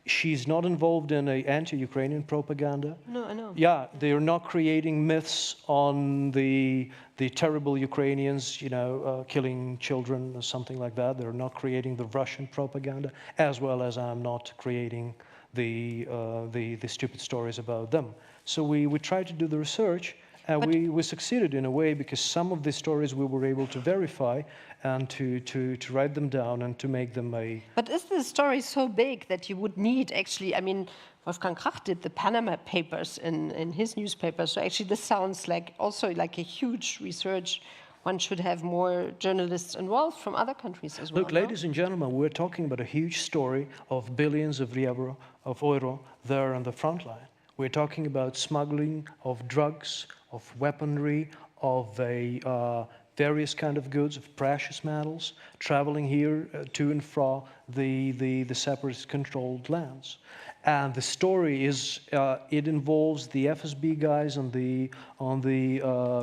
She's not involved in an anti-Ukrainian propaganda. No, I know. Yeah, they are not creating myths on the terrible Ukrainians, you know, killing children or something like that. They're not creating the Russian propaganda, as well as I'm not creating the stupid stories about them. So we try to do the research, And we succeeded in a way because some of the stories we were able to verify and to write them down and to make them a... But is the story so big that you would need actually, I mean, Wolfgang Krach did the Panama Papers in his newspaper, so actually this sounds like also like a huge research. One should have more journalists involved from other countries as well. Look, ladies and gentlemen, we're talking about a huge story of billions of euro there on the front line. We're talking about smuggling of drugs, of weaponry, of various kind of goods, of precious metals, traveling here to and from the separatist-controlled lands. And the story is, it involves the FSB guys on the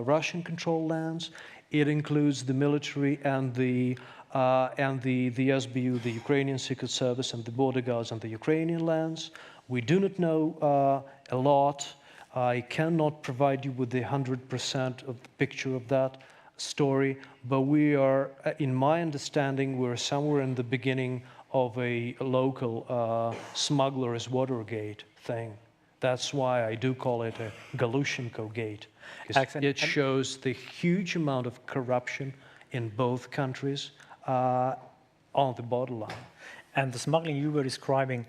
Russian-controlled lands. It includes the military and the SBU, the Ukrainian Secret Service, and the border guards on the Ukrainian lands. We do not know a lot. I cannot provide you with the 100% of the picture of that story, but we are, in my understanding, we're somewhere in the beginning of a local smuggler's Watergate thing. That's why I do call it a Galushenko Gate. It shows the huge amount of corruption in both countries on the borderline. And the smuggling you were describing,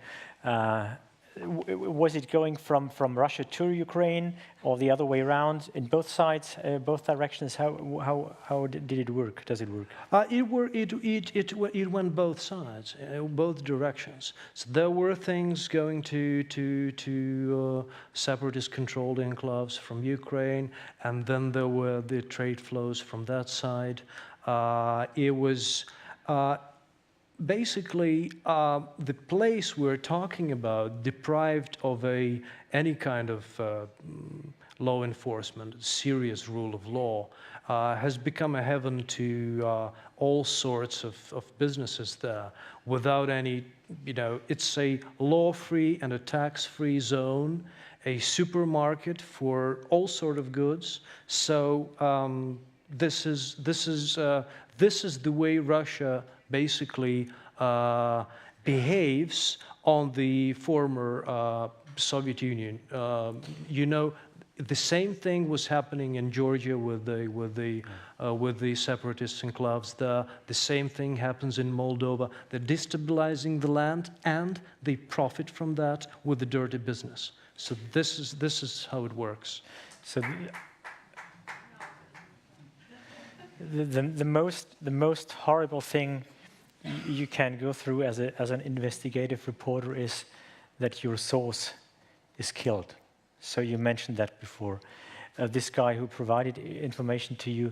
was it going from Russia to Ukraine or the other way around in both sides, both directions? How did it work? Does it work? It went both sides, both directions. So there were things going to separatist-controlled enclaves from Ukraine, and then there were the trade flows from that side. It was basically the place we're talking about, deprived of any kind of law enforcement, serious rule of law, has become a heaven to all sorts of businesses there without any, it's a law-free and a tax-free zone, a supermarket for all sort of goods. So this is the way Russia basically behaves on the former Soviet Union. The same thing was happening in Georgia with the separatist enclaves. The same thing happens in Moldova. They're destabilizing the land, and they profit from that with the dirty business. So this is how it works. So the most horrible thing you can go through as an investigative reporter is that your source is killed. So you mentioned that before. This guy who provided information to you,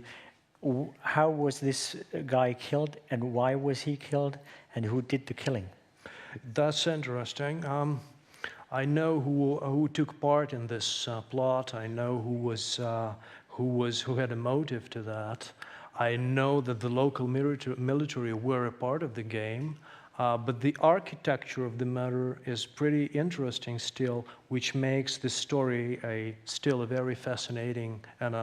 how was this guy killed, and why was he killed, and who did the killing? That's interesting. I know who took part in this plot. I know who had a motive to that. I know that the local military were a part of the game, but the architecture of the matter is pretty interesting still, which makes this story still a very fascinating and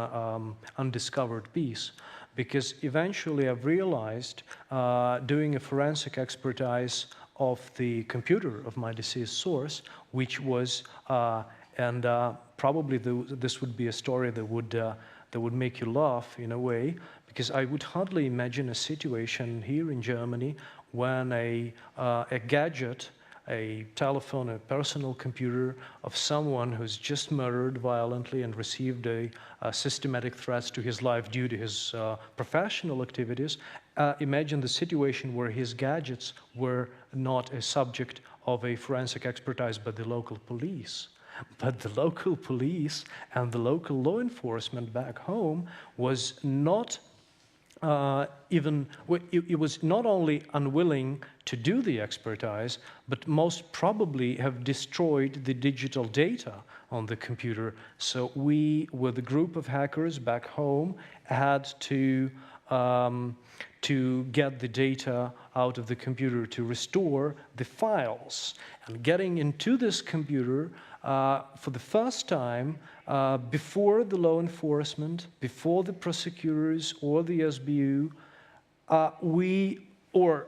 undiscovered piece. Because eventually I've realized, doing a forensic expertise of the computer of my deceased source, which was, probably this would be a story that would make you laugh in a way, because I would hardly imagine a situation here in Germany when a gadget, a telephone, a personal computer of someone who's just murdered violently and received systematic threats to his life due to his professional activities. Imagine the situation where his gadgets were not a subject of a forensic expertise by the local police. But the local police and the local law enforcement back home was not it was not only unwilling to do the expertise, but most probably have destroyed the digital data on the computer. So we, with a group of hackers back home, had to get the data out of the computer to restore the files. And getting into this computer for the first time, before the law enforcement, before the prosecutors or the SBU,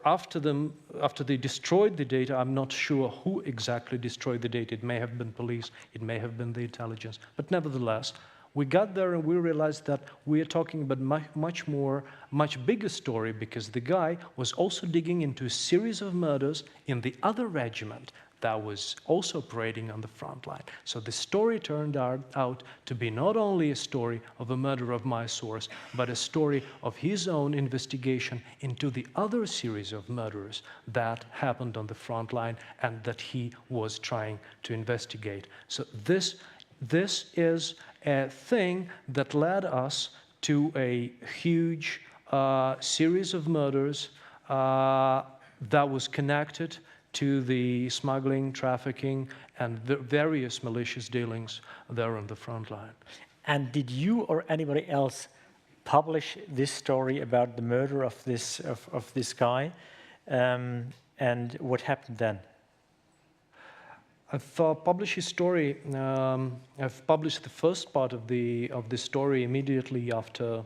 after they destroyed the data, I'm not sure who exactly destroyed the data. It may have been police, it may have been the intelligence, but nevertheless, We got there and we realized that we are talking about much bigger story, because the guy was also digging into a series of murders in the other regiment that was also operating on the front line. So the story turned out to be not only a story of a murder of my source, but a story of his own investigation into the other series of murders that happened on the front line and that he was trying to investigate. So this is a thing that led us to a huge series of murders that was connected to the smuggling, trafficking, and the various malicious dealings there on the front line. And did you or anybody else publish this story about the murder of this guy? And what happened then? I've published his story. I've published the first part of the story immediately after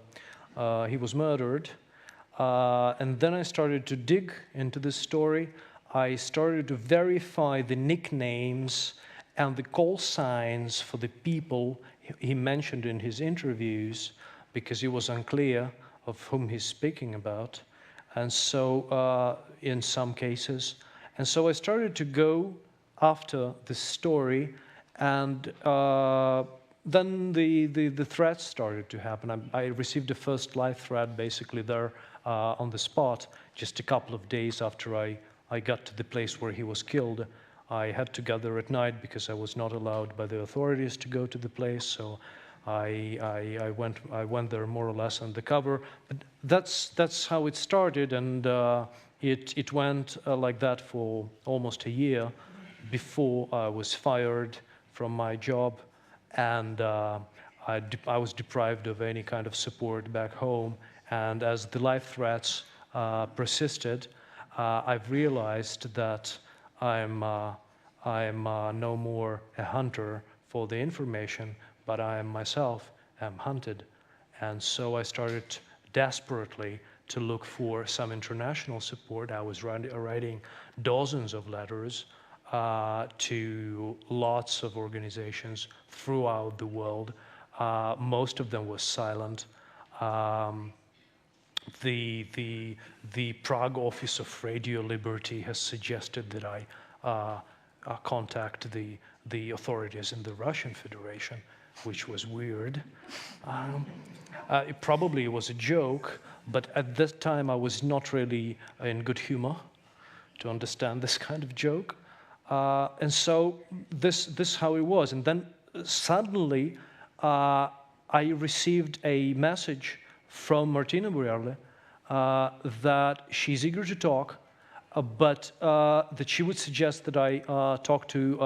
he was murdered, and then I started to dig into this story. I started to verify the nicknames and the call signs for the people he mentioned in his interviews, because he was unclear of whom he's speaking about, and so in some cases. And so I started to go after the story, and then the threats started to happen. I received the first live threat basically there on the spot, just a couple of days after I got to the place where he was killed. I had to gather at night because I was not allowed by the authorities to go to the place, so I went there more or less undercover. But that's how it started, and it went like that for almost a year before I was fired from my job, and I was deprived of any kind of support back home. And as the life threats persisted, I've realized that I'm no more a hunter for the information, but I myself am hunted. And so I started desperately to look for some international support. I was writing dozens of letters to lots of organizations throughout the world. Most of them were silent. The Prague office of Radio Liberty has suggested that I contact the authorities in the Russian Federation, which was weird. It probably was a joke, but at that time I was not really in good humor to understand this kind of joke. And so this how it was. And then suddenly I received a message from Martina Burjarle that she's eager to talk, but that she would suggest that I talk to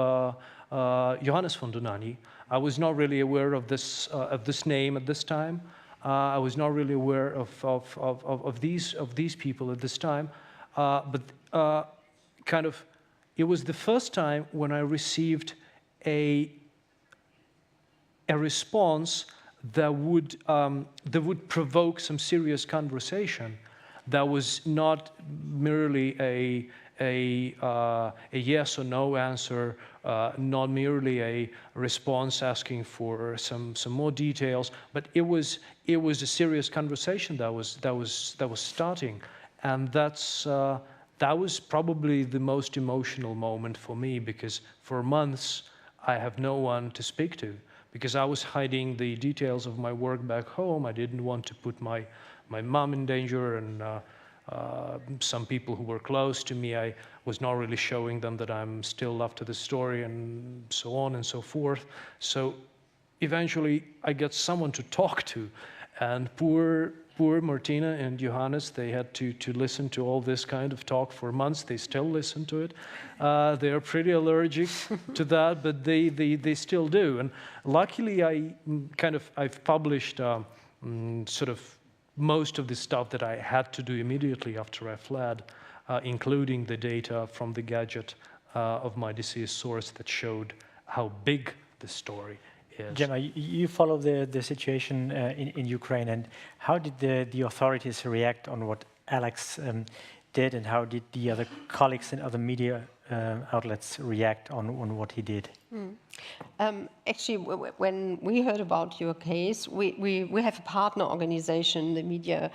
Johannes von Donani. I was not really aware of this name at this time. I was not really aware of these people at this time, but kind of it was the first time when I received a response that would provoke some serious conversation. That was not merely a yes or no answer, not merely a response asking for some more details, but it was a serious conversation that was starting, and that was probably the most emotional moment for me, because for months I have no one to speak to, because I was hiding the details of my work back home. I didn't want to put my mom in danger, and some people who were close to me, I was not really showing them that I'm still after the story, and so on and so forth. So eventually I got someone to talk to, and poor Martina and Johannes, they had to listen to all this kind of talk for months. They still listen to it. They are pretty allergic to that, but they still do. And luckily, I've published sort of most of the stuff that I had to do immediately after I fled, including the data from the gadget of my deceased source that showed how big the story is. Gemma, you follow the situation in Ukraine, and how did the authorities react on what Alex did, and how did the other colleagues in other media outlets react on what he did? Actually, when we heard about your case, we have a partner organization, the Media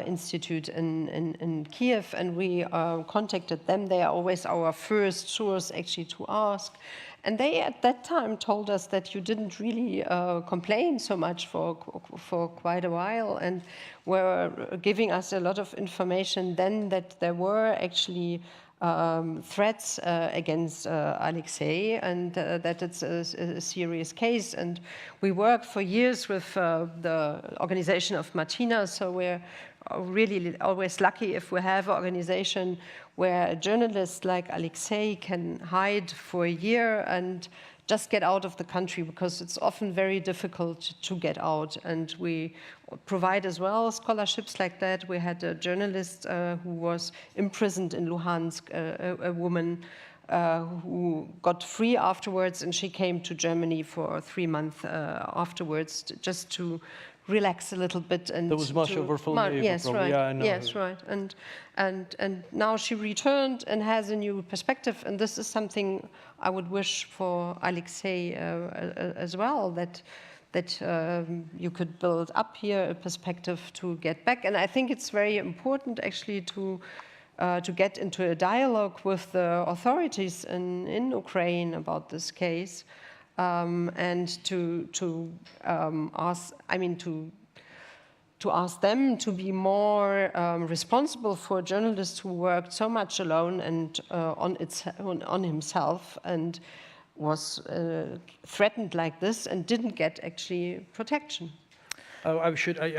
Institute in Kiev, and we contacted them. They are always our first source actually to ask. And they at that time told us that you didn't really complain so much for quite a while, and were giving us a lot of information then that there were actually threats against Aleksei, and that it's a serious case. And we worked for years with the organization of Martina, so we're really always lucky if we have an organization where a journalist like Aleksei can hide for a year and just get out of the country, because it's often very difficult to get out. And we provide as well scholarships like that. We had a journalist who was imprisoned in Luhansk, a woman who got free afterwards, and she came to Germany for 3 months afterwards just to relax a little bit. And there was much overflow. Yes, right. Yeah, I know. Yes, right. And now she returned and has a new perspective. And this is something I would wish for Aleksei as well, that you could build up here a perspective to get back. And I think it's very important actually to get into a dialogue with the authorities in Ukraine about this case. And to ask them to be more responsible for journalists who worked so much alone and on himself, and was threatened like this and didn't get actually protection. I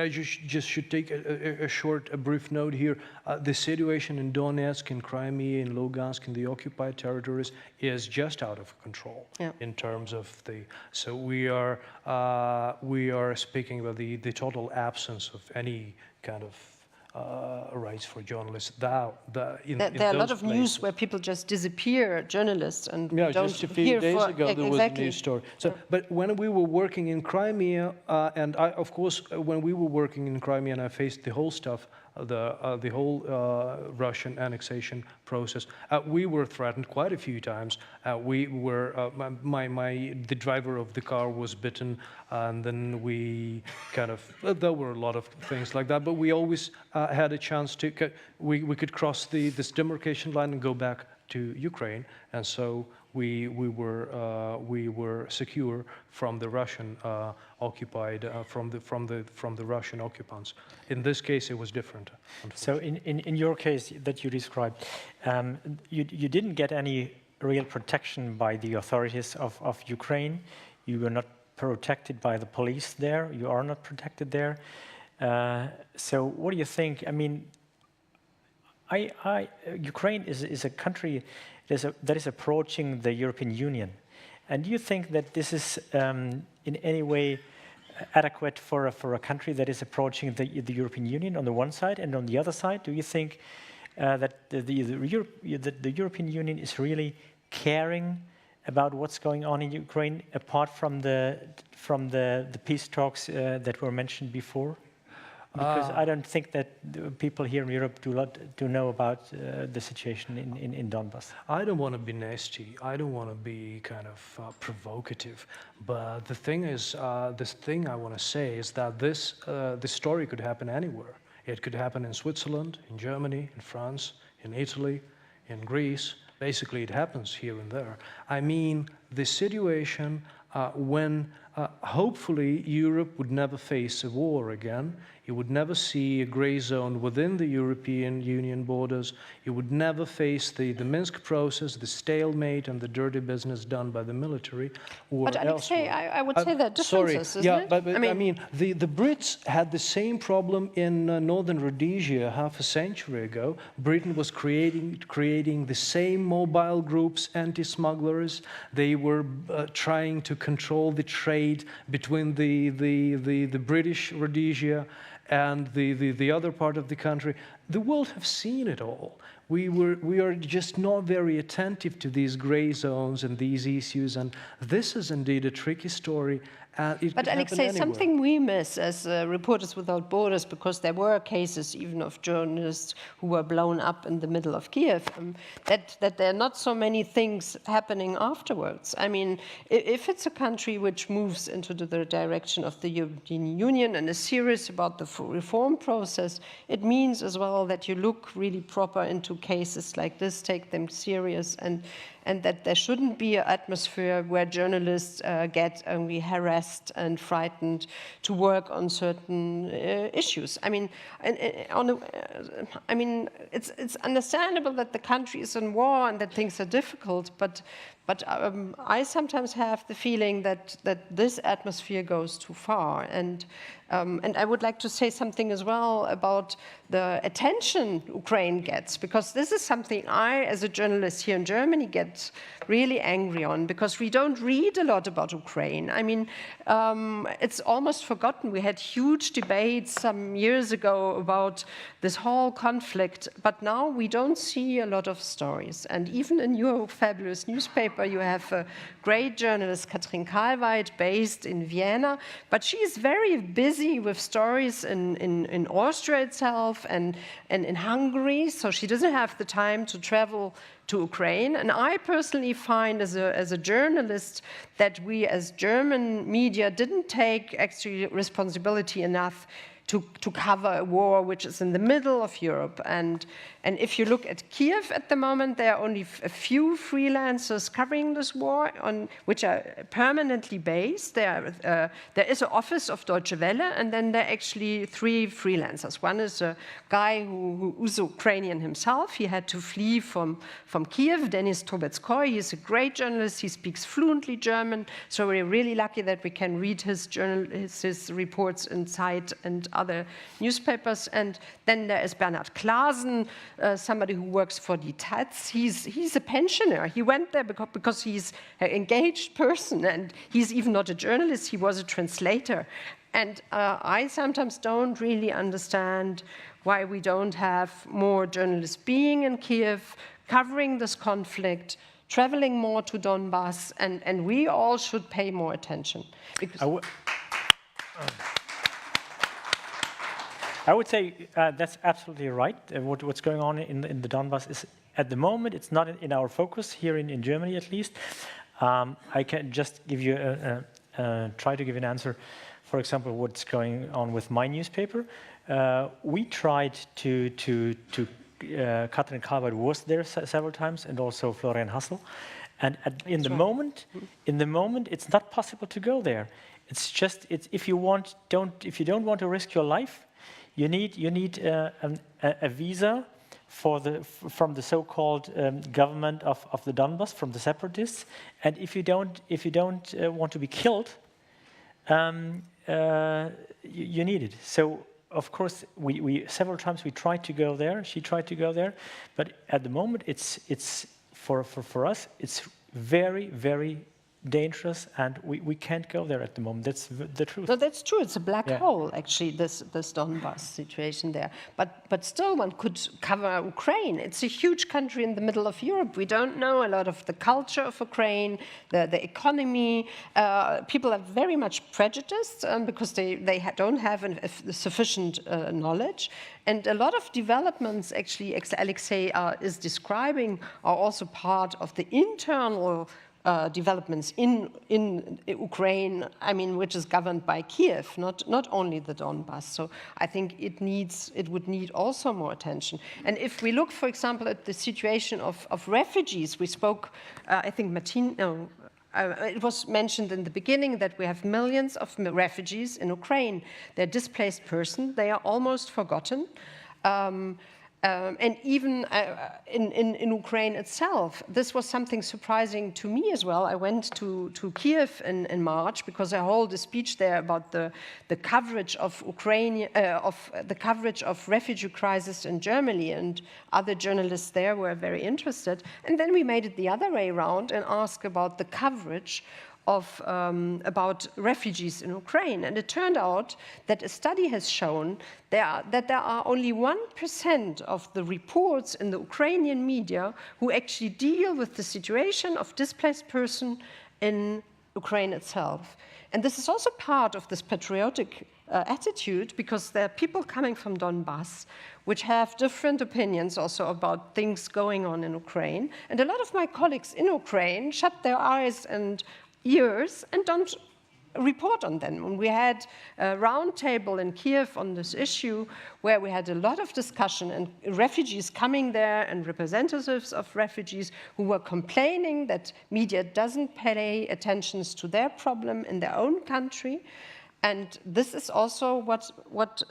just should take a brief note here. The situation in Donetsk, in Crimea, in Lugansk, in the occupied territories is just out of control. Yeah. In terms of the. So we are speaking about the total absence of any kind of rights for journalists. There are a lot of news where people just disappear, journalists, and don't just a few days ago there was a news story. So, but when we were working in Crimea, and I, of course, when we were working in Crimea, and I faced the whole stuff, the whole Russian annexation process, we were threatened quite a few times. We were the driver of the car was bitten, and then we kind of there were a lot of things like that. But we always had a chance to we could cross this demarcation line and go back to Ukraine, and so we were secure from the Russian occupied from the Russian occupants. In this case, it was different. So in your case that you described, you didn't get any real protection by the authorities of Ukraine. You were not protected by the police there. You are not protected there. So what do you think? I mean, Ukraine is a country that is approaching the European Union. And do you think that this is in any way adequate for a country that is approaching the European Union on the one side, and on the other side, do you think that the European Union is really caring about what's going on in Ukraine, apart from the peace talks that were mentioned before? Because I don't think that people here in Europe do know about the situation in Donbass. I don't want to be nasty. I don't want to be kind of provocative. But the thing is, this thing I want to say is that this story could happen anywhere. It could happen in Switzerland, in Germany, in France, in Italy, in Greece. Basically, it happens here and there. I mean, the situation when hopefully Europe would never face a war again. You would never see a gray zone within the European Union borders. You would never face the Minsk process, the stalemate, and the dirty business done by the military or but elsewhere. I would say that differences, isn't it? But I mean, the Brits had the same problem in northern Rhodesia half a century ago. Britain was creating the same mobile groups, anti-smugglers. They were trying to control the trade between the British Rhodesia and the other part of the country. The world have seen it all. we are just not very attentive to these gray zones and these issues, and this is indeed a tricky story. But Aleksei, something we miss as Reporters Without Borders, because there were cases even of journalists who were blown up in the middle of Kiev, that there are not so many things happening afterwards. I mean, if it's a country which moves into the direction of the European Union and is serious about the reform process, it means as well that you look really proper into cases like this, take them serious, and that there shouldn't be an atmosphere where journalists get only harassed and frightened to work on certain issues. I mean, it's understandable that the country is in war and that things are difficult, but I sometimes have the feeling that this atmosphere goes too far. And I would like to say something as well about the attention Ukraine gets, because this is something I, as a journalist here in Germany, get really angry on, because we don't read a lot about Ukraine. I mean, it's almost forgotten. We had huge debates some years ago about this whole conflict, but now we don't see a lot of stories. And even in your fabulous newspaper, you have a great journalist, Katrin Karlweit, based in Vienna, but she is very busy with stories in Austria itself and in Hungary, so she doesn't have the time to travel to Ukraine. And I personally find as a journalist that we as German media didn't take extra responsibility enough to cover a war which is in the middle of Europe. And if you look at Kiev at the moment, there are only a few freelancers covering this war, which are permanently based. There is an office of Deutsche Welle, and then there are actually 3 freelancers. One is a guy who is Ukrainian himself. He had to flee from Kiev, Denis Trubetskoy. He's a great journalist. He speaks fluently German, so we're really lucky that we can read his reports in Zeit and other newspapers. And then there is Bernhard Klaasen, somebody who works for Die Taz. He's a pensioner. He went there because he's an engaged person, and he's even not a journalist. He was a translator. And I sometimes don't really understand why we don't have more journalists being in Kiev, covering this conflict, traveling more to Donbass, and we all should pay more attention. I would say that's absolutely right. What's going on in the Donbass is, at the moment, it's not in our focus here in Germany, at least. I can just give you try to give an answer. For example, what's going on with my newspaper. We tried to Katrin Karlweit was there several times, and also Florian Hassel. And in the moment, it's not possible to go there. It's just if you don't want to risk your life, you need a visa from the so-called government of the Donbass, from the separatists. And if you don't want to be killed, you need it. So of course we several times we tried to go there. She tried to go there, but at the moment it's for us it's very, very dangerous, and we can't go there at the moment. That's the truth. No, that's true. It's a black hole, actually, this Donbass situation there. But still, one could cover Ukraine. It's a huge country in the middle of Europe. We don't know a lot of the culture of Ukraine, the economy. People are very much prejudiced because they don't have sufficient knowledge. And a lot of developments, actually, Aleksei is describing, are also part of the internal developments in Ukraine, I mean, which is governed by Kiev, not only the Donbass. So I think it would need also more attention. And if we look, for example, at the situation of refugees, we spoke, I think it was mentioned in the beginning that we have millions of refugees in Ukraine. They're displaced persons. They are almost forgotten. And even in Ukraine itself, this was something surprising to me as well. I went to Kiev in March because I hold a speech there about the coverage of Ukraine, the coverage of refugee crisis in Germany, and other journalists there were very interested. And then we made it the other way around and asked about the coverage about refugees in Ukraine. And it turned out that a study has shown that there are only 1% of the reports in the Ukrainian media who actually deal with the situation of displaced person in Ukraine itself. And this is also part of this patriotic attitude, because there are people coming from Donbass which have different opinions also about things going on in Ukraine. And a lot of my colleagues in Ukraine shut their eyes and ears and don't report on them. And we had a roundtable in Kiev on this issue where we had a lot of discussion, and refugees coming there and representatives of refugees who were complaining that media doesn't pay attention to their problem in their own country. And this is also what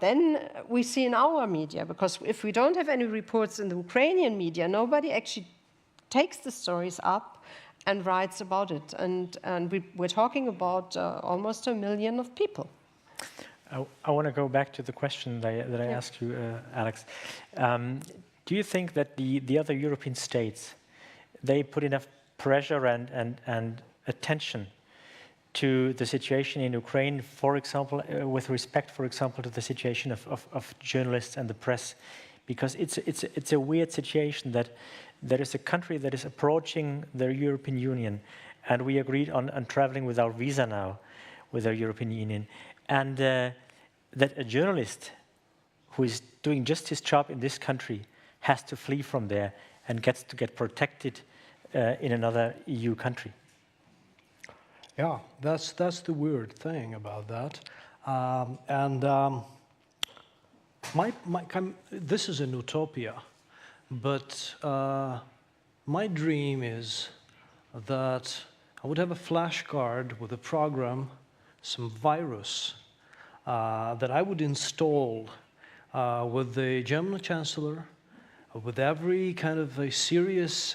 then we see in our media, because if we don't have any reports in the Ukrainian media, nobody actually takes the stories up and writes about it. And we're talking about almost 1 million of people. I want to go back to the question that I asked you, Alex. Do you think that the other European states, they put enough pressure and attention to the situation in Ukraine, for example, with respect, for example, to the situation of journalists and the press? Because it's a weird situation that there is a country that is approaching the European Union, and we agreed on traveling without visa now with the European Union, and that a journalist who is doing just his job in this country has to flee from there and gets to get protected in another EU country. Yeah, that's the weird thing about that. This is an utopia, but my dream is that I would have a flashcard with a program, some virus, that I would install with the German Chancellor, with every kind of a serious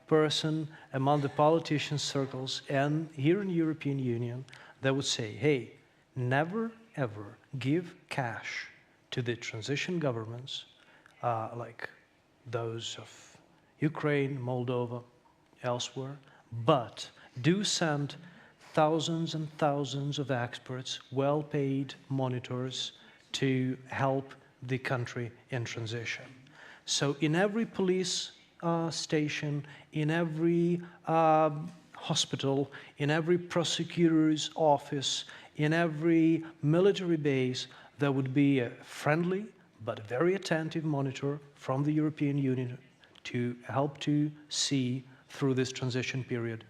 person among the politician circles and here in the European Union that would say, hey, never ever give cash to the transition governments like those of Ukraine, Moldova, elsewhere, but do send thousands and thousands of experts, well-paid monitors to help the country in transition. So in every police station, in every hospital, in every prosecutor's office, in every military base, there would be a friendly but very attentive monitor from the European Union to help to see through this transition period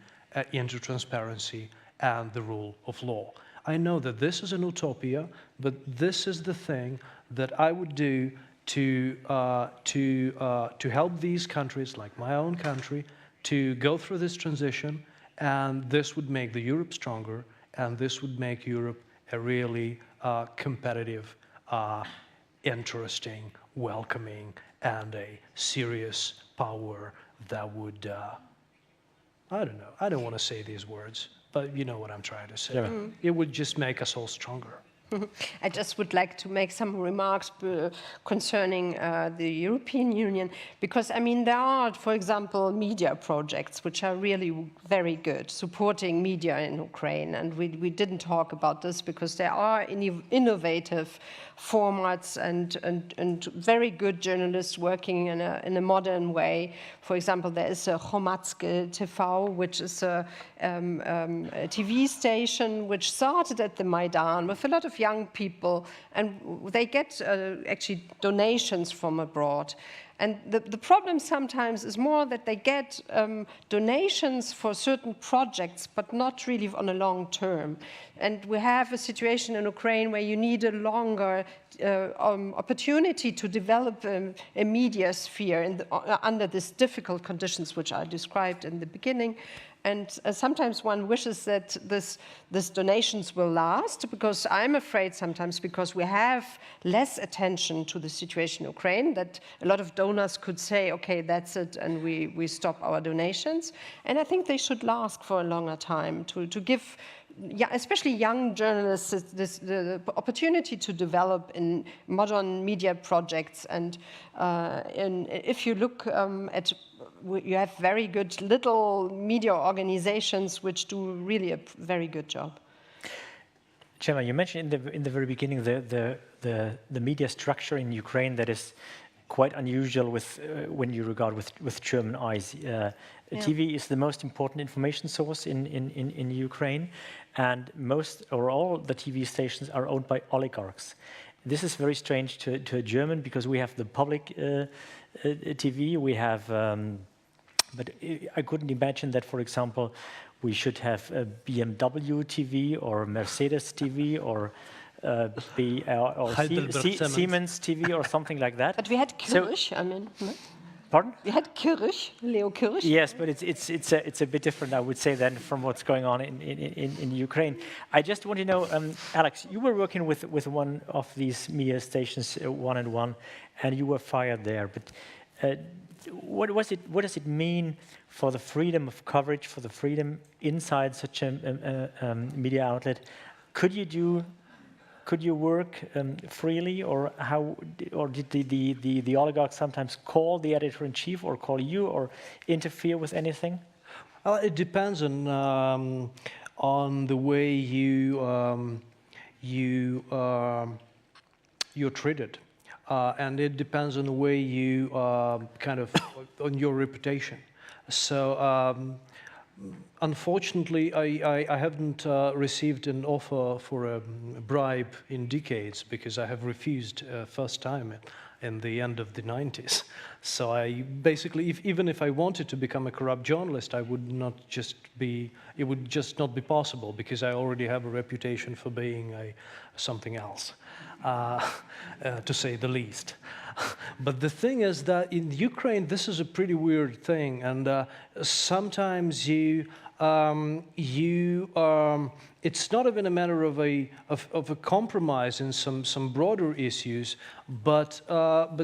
into transparency and the rule of law. I know that this is an utopia, but this is the thing that I would do to help these countries, like my own country, to go through this transition, and this would make the Europe stronger, and this would make Europe a really competitive, interesting, welcoming, and a serious power that would, I don't know, I don't want to say these words, but you know what I'm trying to say. Yeah. It would just make us all stronger. I just would like to make some remarks concerning the European Union, because, I mean, there are, for example, media projects which are really very good, supporting media in Ukraine, and we didn't talk about this because there are innovative formats and very good journalists working in a modern way. For example, there is a Hromadske TV, which is a TV station which started at the Maidan with a lot of young people, and they get actually donations from abroad. And the problem sometimes is more that they get donations for certain projects, but not really on a long term. And we have a situation in Ukraine where you need a longer opportunity to develop a media sphere under these difficult conditions which I described in the beginning. And sometimes one wishes that these donations will last, because I'm afraid sometimes, because we have less attention to the situation in Ukraine, that a lot of donors could say, okay, that's it, and we stop our donations. And I think they should last for a longer time to give, especially young journalists, the opportunity to develop in modern media projects. And if you look at you have very good little media organizations which do really a very good job. Gemma, you mentioned in the very beginning the media structure in Ukraine that is quite unusual with when you regard with German eyes. TV is the most important information source in Ukraine, and most or all the TV stations are owned by oligarchs. This is very strange to a German because we have the public TV, we have, but I couldn't imagine that, for example, we should have a BMW TV or Mercedes TV or Siemens TV or something like that. But we had Kirch, I mean. No? Pardon? We had Kirch, Leo Kirch. Yes, but it's a bit different, I would say, than from what's going on in Ukraine. I just want to know, Alex, you were working with one of these media stations, 1&1, and you were fired there. But what does it mean for the freedom of coverage, for the freedom inside such a media outlet? Could you work freely, or did the oligarchs sometimes call the editor-in-chief or call you or interfere with anything? Well, it depends on the way you're treated, and it depends on the way you on your reputation. So. Unfortunately, I haven't received an offer for a bribe in decades because I have refused first time in the end of the 90s. So I basically, even if I wanted to become a corrupt journalist, it would just not be possible because I already have a reputation for being something else, to say the least. But the thing is that in Ukraine, this is a pretty weird thing, and sometimes it's not even a matter of a compromise in some broader issues, but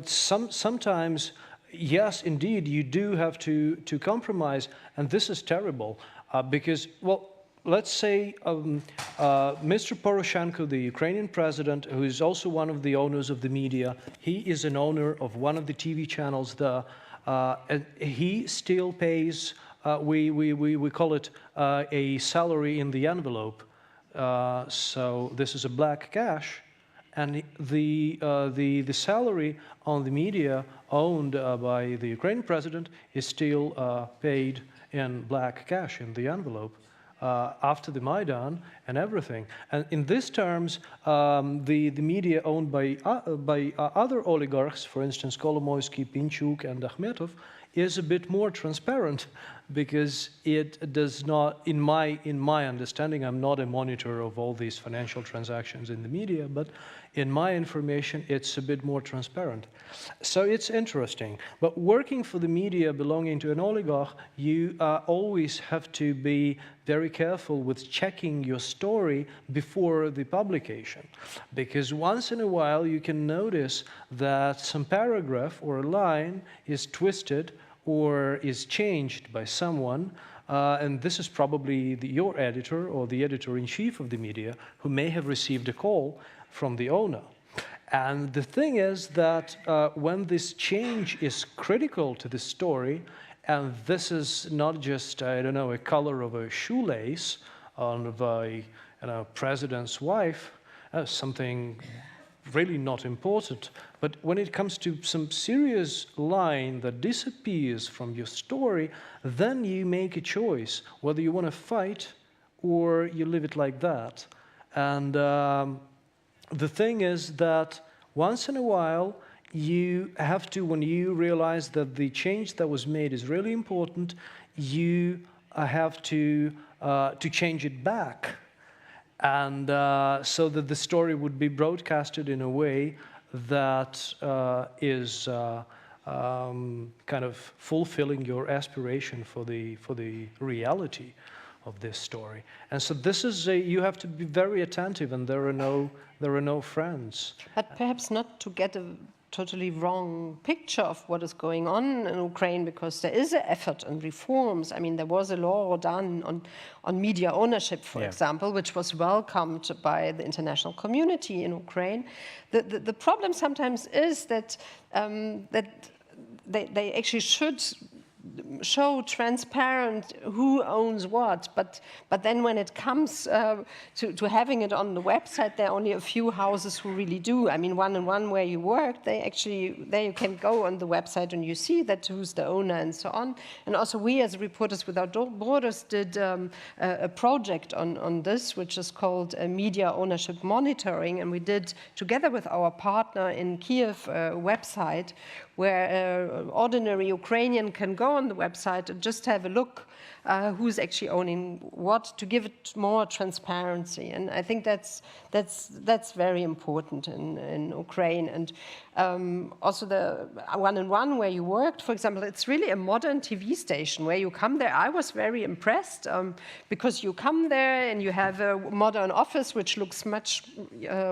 sometimes, yes, indeed, you do have to compromise, and this is terrible because, well, let's say Mr. Poroshenko, the Ukrainian president, who is also one of the owners of the media, he is an owner of one of the TV channels there, and he still pays, we call it a salary in the envelope. So this is a black cash, and the salary on the media owned by the Ukrainian president is still paid in black cash in the envelope. After the Maidan and everything. And in these terms, the media owned by other oligarchs, for instance, Kolomoisky, Pinchuk, and Akhmetov, is a bit more transparent because it does not, in my understanding, I'm not a monitor of all these financial transactions in the media, but in my information, it's a bit more transparent. So it's interesting. But working for the media belonging to an oligarch, you always have to be very careful with checking your story before the publication. Because once in a while, you can notice that some paragraph or a line is twisted or is changed by someone, and this is probably your editor or the editor-in-chief of the media who may have received a call from the owner. And the thing is that when this change is critical to the story, and this is not just, I don't know, a color of a shoelace on a president's wife, something really not important, but when it comes to some serious line that disappears from your story, then you make a choice whether you want to fight or you leave it like that. And the thing is that once in a while, you have to, when you realize that the change that was made is really important, you have to change it back. And so that the story would be broadcasted in a way that is kind of fulfilling your aspiration for the reality of this story. And so this is you have to be very attentive, and there are no friends. But perhaps not to get a totally wrong picture of what is going on in Ukraine, because there is an effort and reforms. I mean, there was a law done on media ownership, for example, which was welcomed by the international community in Ukraine. The problem sometimes is that that they actually should show transparent who owns what, but then when it comes to having it on the website, there are only a few houses who really do. I mean, One and One where you work, there you can go on the website and you see that who's the owner and so on. And also we as Reporters Without Borders did a project on this, which is called Media Ownership Monitoring, and we did together with our partner in Kiev a website where ordinary Ukrainian can go on the website and just have a look who's actually owning what, to give it more transparency. And I think that's very important in Ukraine. And also the One and One where you worked, for example, it's really a modern TV station where you come there. I was very impressed because you come there and you have a modern office which looks much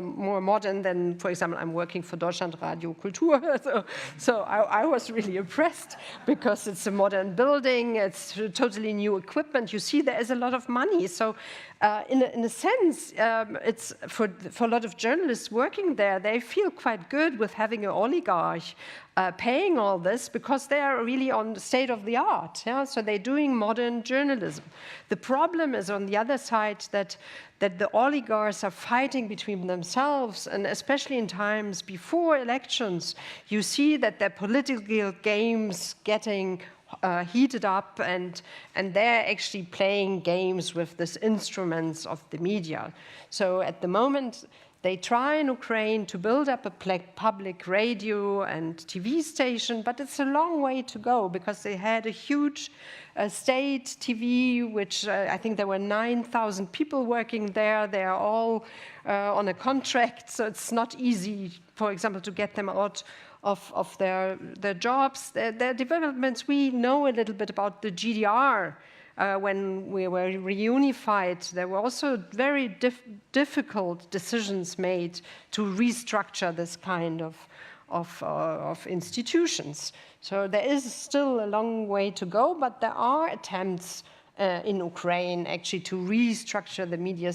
more modern than, for example, I'm working for Deutschlandradio Kultur. So I was really impressed because it's a modern building, it's totally new equipment. You see there is a lot of money. So in a sense, it's for a lot of journalists working there, they feel quite good with having an oligarch paying all this because they are really on the state of the art. Yeah? So they're doing modern journalism. The problem is on the other side that the oligarchs are fighting between themselves, and especially in times before elections, you see that their political games getting heated up, and they're actually playing games with these instruments of the media. So at the moment, they try in Ukraine to build up a public radio and TV station, but it's a long way to go because they had a huge state TV, which I think there were 9,000 people working there. They are all on a contract, so it's not easy, for example, to get them out of their jobs. Their developments, we know a little bit about the GDR. When we were reunified, there were also very difficult decisions made to restructure this kind of institutions. So there is still a long way to go, but there are attempts in Ukraine actually to restructure the media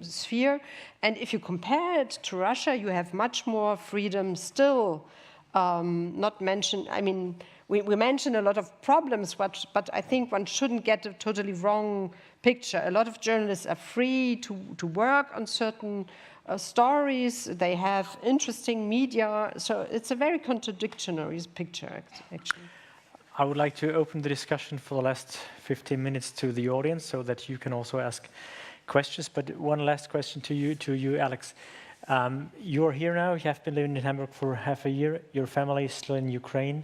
sphere. And if you compare it to Russia, you have much more freedom still. Not mentioned, I mean, we mentioned a lot of problems, but I think one shouldn't get a totally wrong picture. A lot of journalists are free to work on certain stories. They have interesting media. So it's a very contradictory picture, actually. I would like to open the discussion for the last 15 minutes to the audience so that you can also ask questions. But one last question to you, Alex. You're here now. You have been living in Hamburg for half a year. Your family is still in Ukraine.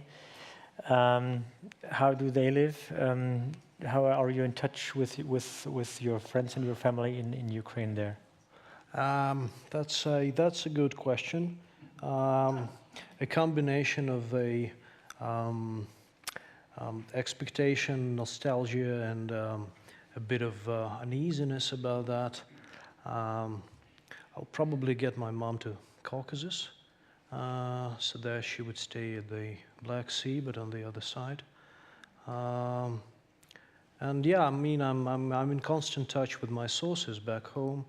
How do they live? How are you in touch with your friends and your family in Ukraine there? That's a good question. A combination of a expectation, nostalgia, and a bit of uneasiness about that. I'll probably get my mom to Caucasus, so there she would stay at the Black Sea, but on the other side. And yeah, I mean, I'm in constant touch with my sources back home.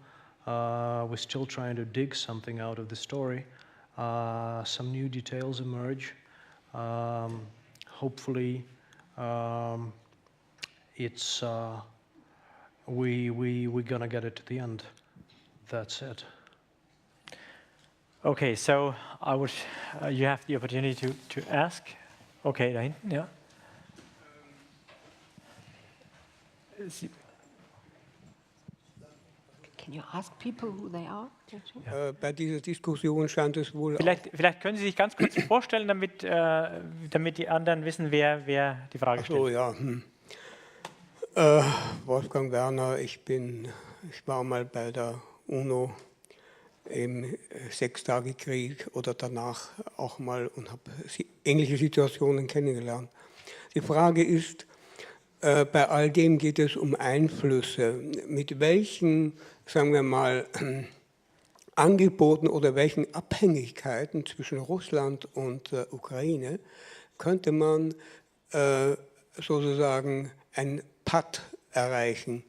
We're still trying to dig something out of the story. Some new details emerge. Hopefully, we're gonna get it to the end. That's it. Okay, so I would. You have the opportunity to ask. Okay, then, yeah. Can you ask people who they are? Bei dieser Diskussion scheint es wohl. Vielleicht können Sie sich ganz kurz vorstellen, damit die anderen wissen, wer die Frage stellt. So, ja. Wolfgang Werner, ich war mal bei der UNO im 6-Tage-Krieg oder danach auch mal und habe ähnliche Situationen kennengelernt. Die Frage ist, bei all dem geht es um Einflüsse. Mit welchen, sagen wir mal, Angeboten oder welchen Abhängigkeiten zwischen Russland und Ukraine könnte man sozusagen ein Patt erreichen?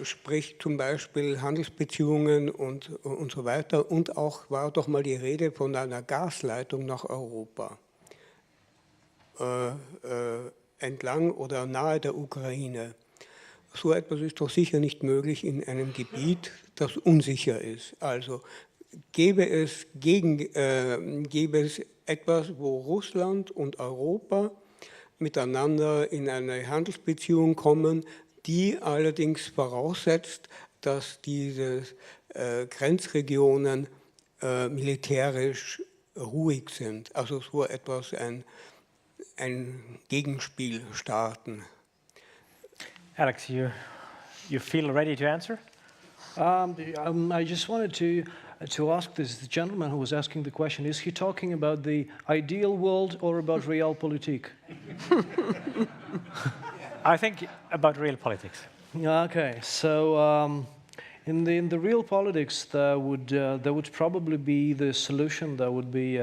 Sprich zum Beispiel Handelsbeziehungen und so weiter. Und auch war doch mal die Rede von einer Gasleitung nach Europa. entlang oder nahe der Ukraine. So etwas ist doch sicher nicht möglich in einem Gebiet, das unsicher ist. Also gäbe es etwas, wo Russland und Europa miteinander in eine Handelsbeziehung kommen, die allerdings voraussetzt, dass diese Grenzregionen militärisch ruhig sind. Also so etwas, ein Gegenspiel starten. Alex, you feel ready to answer? I just wanted to ask this gentleman who was asking the question, is he talking about the ideal world or about realpolitik? I think about real politics. Okay, so in the real politics, there would probably be the solution. There would be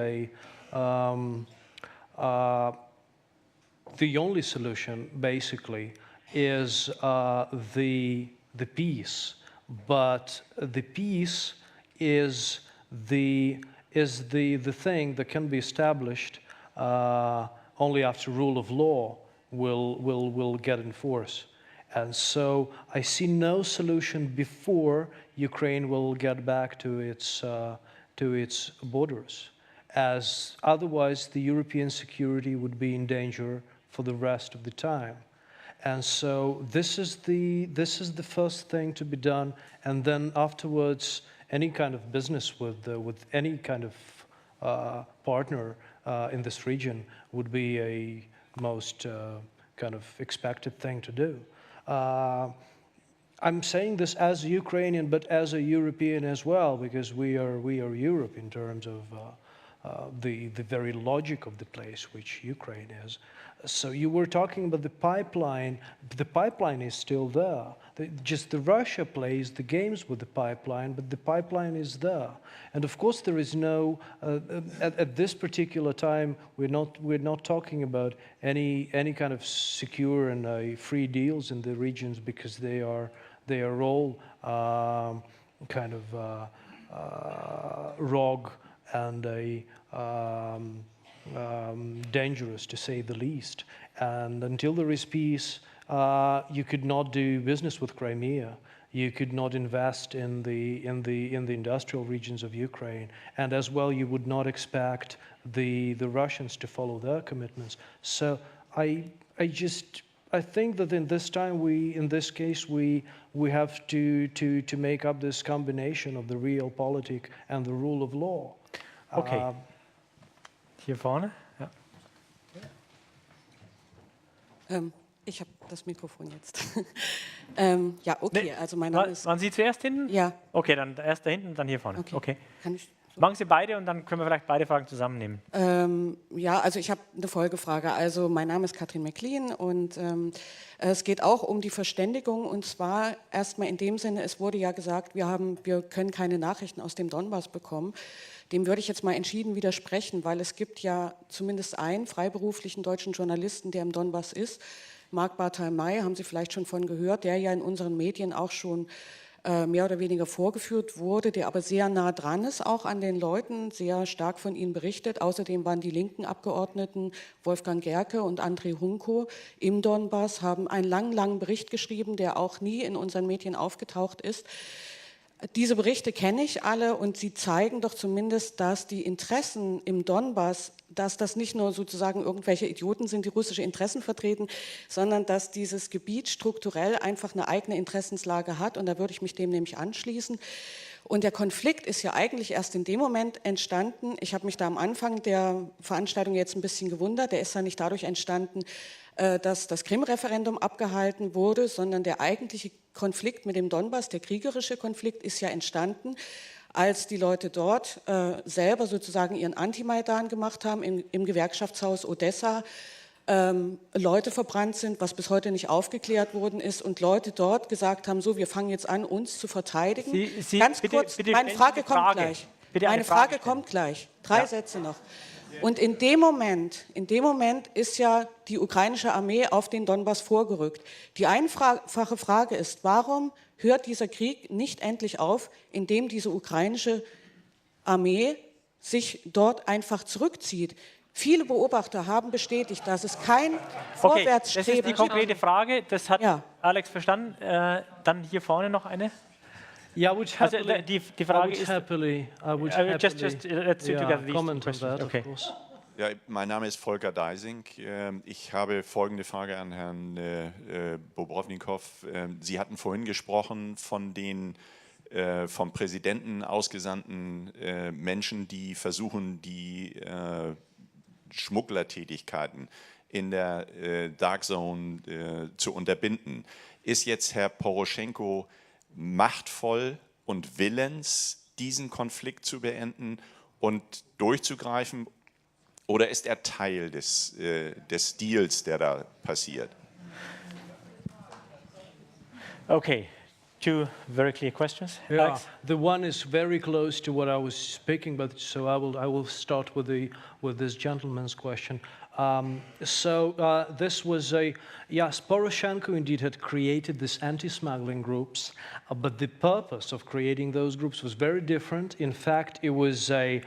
the only solution, basically, is the peace. But the peace is the thing that can be established only after rule of law will get in force. And so I see no solution before Ukraine will get back to its borders, as otherwise the European security would be in danger for the rest of the time. And so this is the first thing to be done, and then afterwards any kind of business with any kind of partner in this region would be a most kind of expected thing to do. I'm saying this as a Ukrainian, but as a European as well, because we are Europe in terms of the very logic of the place which Ukraine is. So you were talking about the pipeline. The pipeline is still there. Just Russia plays the games with the pipeline, but the pipeline is there. And of course, there is no at this particular time we're not talking about any kind of secure and free deals in the regions, because they are all kind of rogue and dangerous, to say the least. And until there is peace, you could not do business with Crimea. You could not invest in the industrial regions of Ukraine, and as well, you would not expect the Russians to follow their commitments. So I think that in this case we have to make up this combination of the realpolitik and the rule of law. Okay. Hier vorne. Ja. Ich habe das Mikrofon jetzt. Ja, okay, Nee, also mein Name ist... Waren Sie zuerst hinten? Ja. Okay, dann erst da hinten, dann hier vorne. Okay. Okay. Kann ich so? Machen Sie beide und dann können wir vielleicht beide Fragen zusammennehmen. Ja, also ich habe eine Folgefrage. Also mein Name ist Katrin McLean und es geht auch um die Verständigung, und zwar erstmal in dem Sinne, es wurde ja gesagt, wir können keine Nachrichten aus dem Donbass bekommen. Dem würde ich jetzt mal entschieden widersprechen, weil es gibt ja zumindest einen freiberuflichen deutschen Journalisten, der im Donbass ist, Marc Barthel-May, haben Sie vielleicht schon von gehört, der ja in unseren Medien auch schon mehr oder weniger vorgeführt wurde, der aber sehr nah dran ist, auch an den Leuten, sehr stark von ihnen berichtet. Außerdem waren die linken Abgeordneten Wolfgang Gerke und Andrei Hunko im Donbass, haben einen langen Bericht geschrieben, der auch nie in unseren Medien aufgetaucht ist. Diese Berichte kenne ich alle, und sie zeigen doch zumindest, dass die Interessen im Donbass, dass das nicht nur sozusagen irgendwelche Idioten sind, die russische Interessen vertreten, sondern dass dieses Gebiet strukturell einfach eine eigene Interessenslage hat, und da würde ich mich dem nämlich anschließen. Und der Konflikt ist ja eigentlich erst in dem Moment entstanden, ich habe mich da am Anfang der Veranstaltung jetzt ein bisschen gewundert, der ist ja nicht dadurch entstanden, dass das Krim-Referendum abgehalten wurde, sondern der eigentliche Konflikt mit dem Donbass, der kriegerische Konflikt, ist ja entstanden, als die Leute dort selber sozusagen ihren Anti-Maidan gemacht haben, im Gewerkschaftshaus Odessa, Leute verbrannt sind, was bis heute nicht aufgeklärt worden ist, und Leute dort gesagt haben, so, wir fangen jetzt an, uns zu verteidigen. Ganz kurz, bitte meine Frage kommt gleich. Meine Frage kommt gleich. 3 Sätze noch. Und in dem Moment ist ja die ukrainische Armee auf den Donbass vorgerückt. Die einfache Frage ist, warum hört dieser Krieg nicht endlich auf, indem diese ukrainische Armee sich dort einfach zurückzieht? Viele Beobachter haben bestätigt, dass es kein Okay, das Vorwärtsstreben ist die konkrete Frage. Das hat Ja. Alex verstanden. Dann hier vorne noch eine. Yeah, I would Also happily, die Frage ist... I would just happily let's do together these two comment on questions. that, Okay. of course. Ja, mein Name ist Volker Deising. Ich habe folgende Frage an Herrn Bobrovnikov. Sie hatten vorhin gesprochen von den vom Präsidenten ausgesandten Menschen, die versuchen, die Schmugglertätigkeiten in der Dark Zone zu unterbinden. Ist jetzt Herr Poroschenko machtvoll und willens, diesen Konflikt zu beenden und durchzugreifen? Oder ist er Teil des Deals, der da passiert? Okay, two very clear questions. Yeah, Alex? the one is very close to what I was speaking, but so I will start with this gentleman's question. This was yes, Poroshenko indeed had created these anti-smuggling groups, but the purpose of creating those groups was very different. In fact, it was the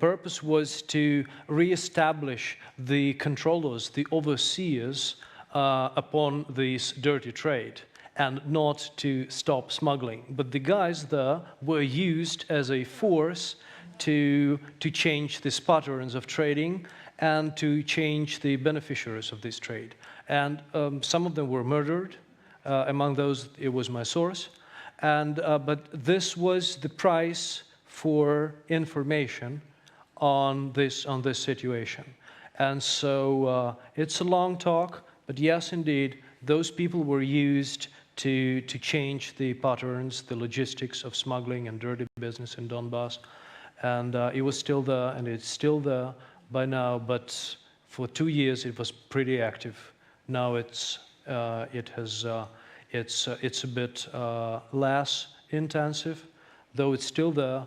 purpose was to re-establish the controllers, the overseers upon this dirty trade, and not to stop smuggling. But the guys there were used as a force to change these patterns of trading and to change the beneficiaries of this trade. And some of them were murdered. Among those, it was my source. And but this was the price for information on this situation. And so it's a long talk, but yes, indeed, those people were used to change the patterns, the logistics of smuggling and dirty business in Donbass. And it was still there, and it's still there by now, but for 2 years it was pretty active. Now it's a bit less intensive, though it's still there.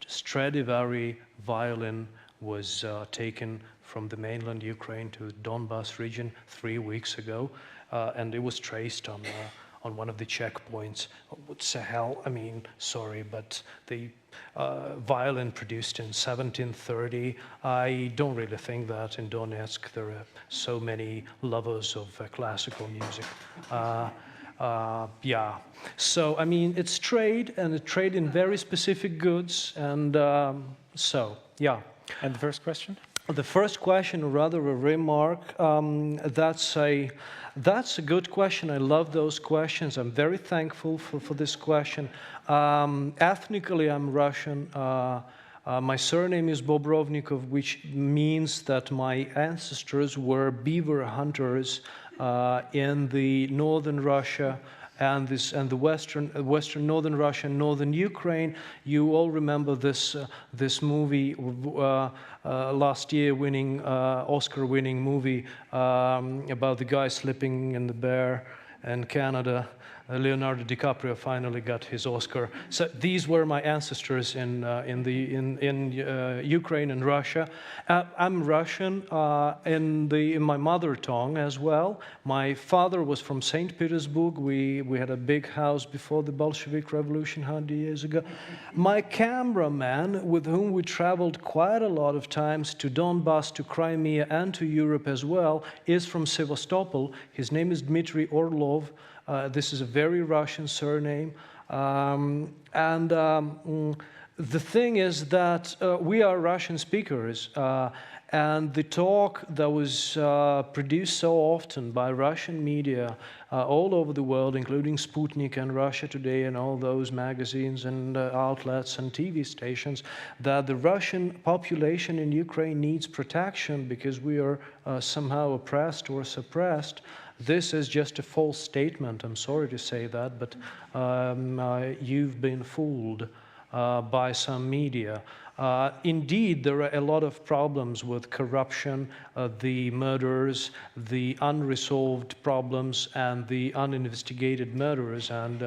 Stradivari violin was taken from the mainland Ukraine to Donbass region 3 weeks ago, and it was traced on one of the checkpoints. What the hell? I mean, sorry, but the violin produced in 1730. I don't really think that in Donetsk there are so many lovers of classical music. Yeah. So, I mean, it's trade, and a trade in very specific goods, and so, yeah. And the first question? The first question, or rather a remark, that's a good question. I love those questions. I'm very thankful for this question. Ethnically, I'm Russian. My surname is Bobrovnikov, which means that my ancestors were beaver hunters in the northern Russia and the western northern Russia and northern Ukraine. You all remember this movie last year, Oscar-winning movie about the guy sleeping in the bear in Canada. Leonardo DiCaprio finally got his Oscar. So these were my ancestors in Ukraine and Russia. I'm Russian in my mother tongue as well. My father was from St. Petersburg. We had a big house before the Bolshevik Revolution 100 years ago. My cameraman, with whom we traveled quite a lot of times to Donbass, to Crimea, and to Europe as well, is from Sevastopol. His name is Dmitry Orlov. This is a very Russian surname. The thing is that we are Russian speakers, and the talk that was produced so often by Russian media all over the world, including Sputnik and Russia Today and all those magazines and outlets and TV stations, that the Russian population in Ukraine needs protection because we are somehow oppressed or suppressed. This is just a false statement. I'm sorry to say that, but you've been fooled by some media. Indeed, there are a lot of problems with corruption, the murders, the unresolved problems, and the uninvestigated murders, and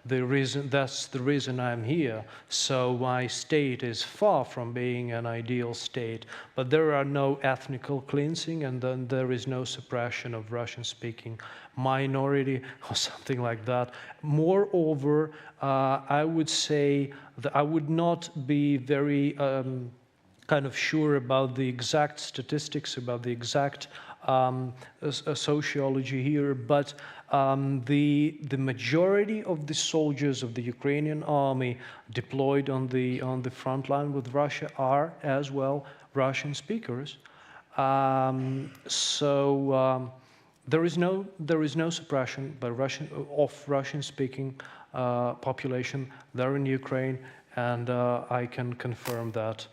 that's the reason I'm here. So my state is far from being an ideal state, but there are no ethnical cleansing, and then there is no suppression of Russian-speaking minority or something like that. Moreover, I would say that I would not be very kind of sure about the exact statistics, about the exact sociology here, but the majority of the soldiers of the Ukrainian army deployed on the front line with Russia are as well Russian speakers. There is no suppression by Russian-speaking population there in Ukraine, and I can confirm that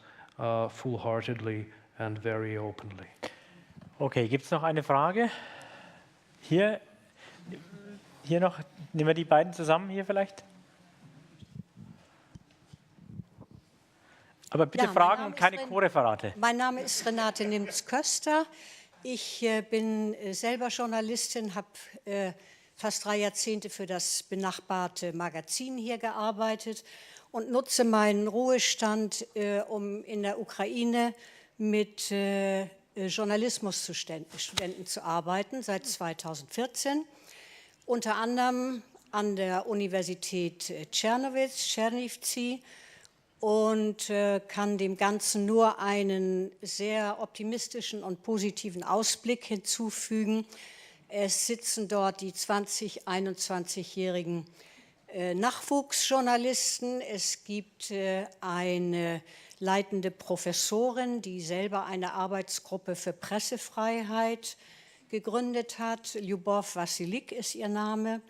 full-heartedly and very openly. Okay, gibt es noch eine Frage? Hier noch, nehmen wir die beiden zusammen hier vielleicht? Aber bitte Ja, Fragen und keine Co-Referate. Mein Name ist Renate Nimz-Köster. Ich bin selber Journalistin, habe fast 3 Jahrzehnte für das benachbarte Magazin hier gearbeitet und nutze meinen Ruhestand, um in der Ukraine mit Journalismusstudenten zu arbeiten, seit 2014. Unter anderem an der Universität Czernowitz und kann dem Ganzen nur einen sehr optimistischen und positiven Ausblick hinzufügen. Es sitzen dort die 20-, 21-jährigen Nachwuchsjournalisten. Es gibt eine leitende Professorin, die selber eine Arbeitsgruppe für Pressefreiheit gegründet hat. Lyubov Vassilik ist ihr Name.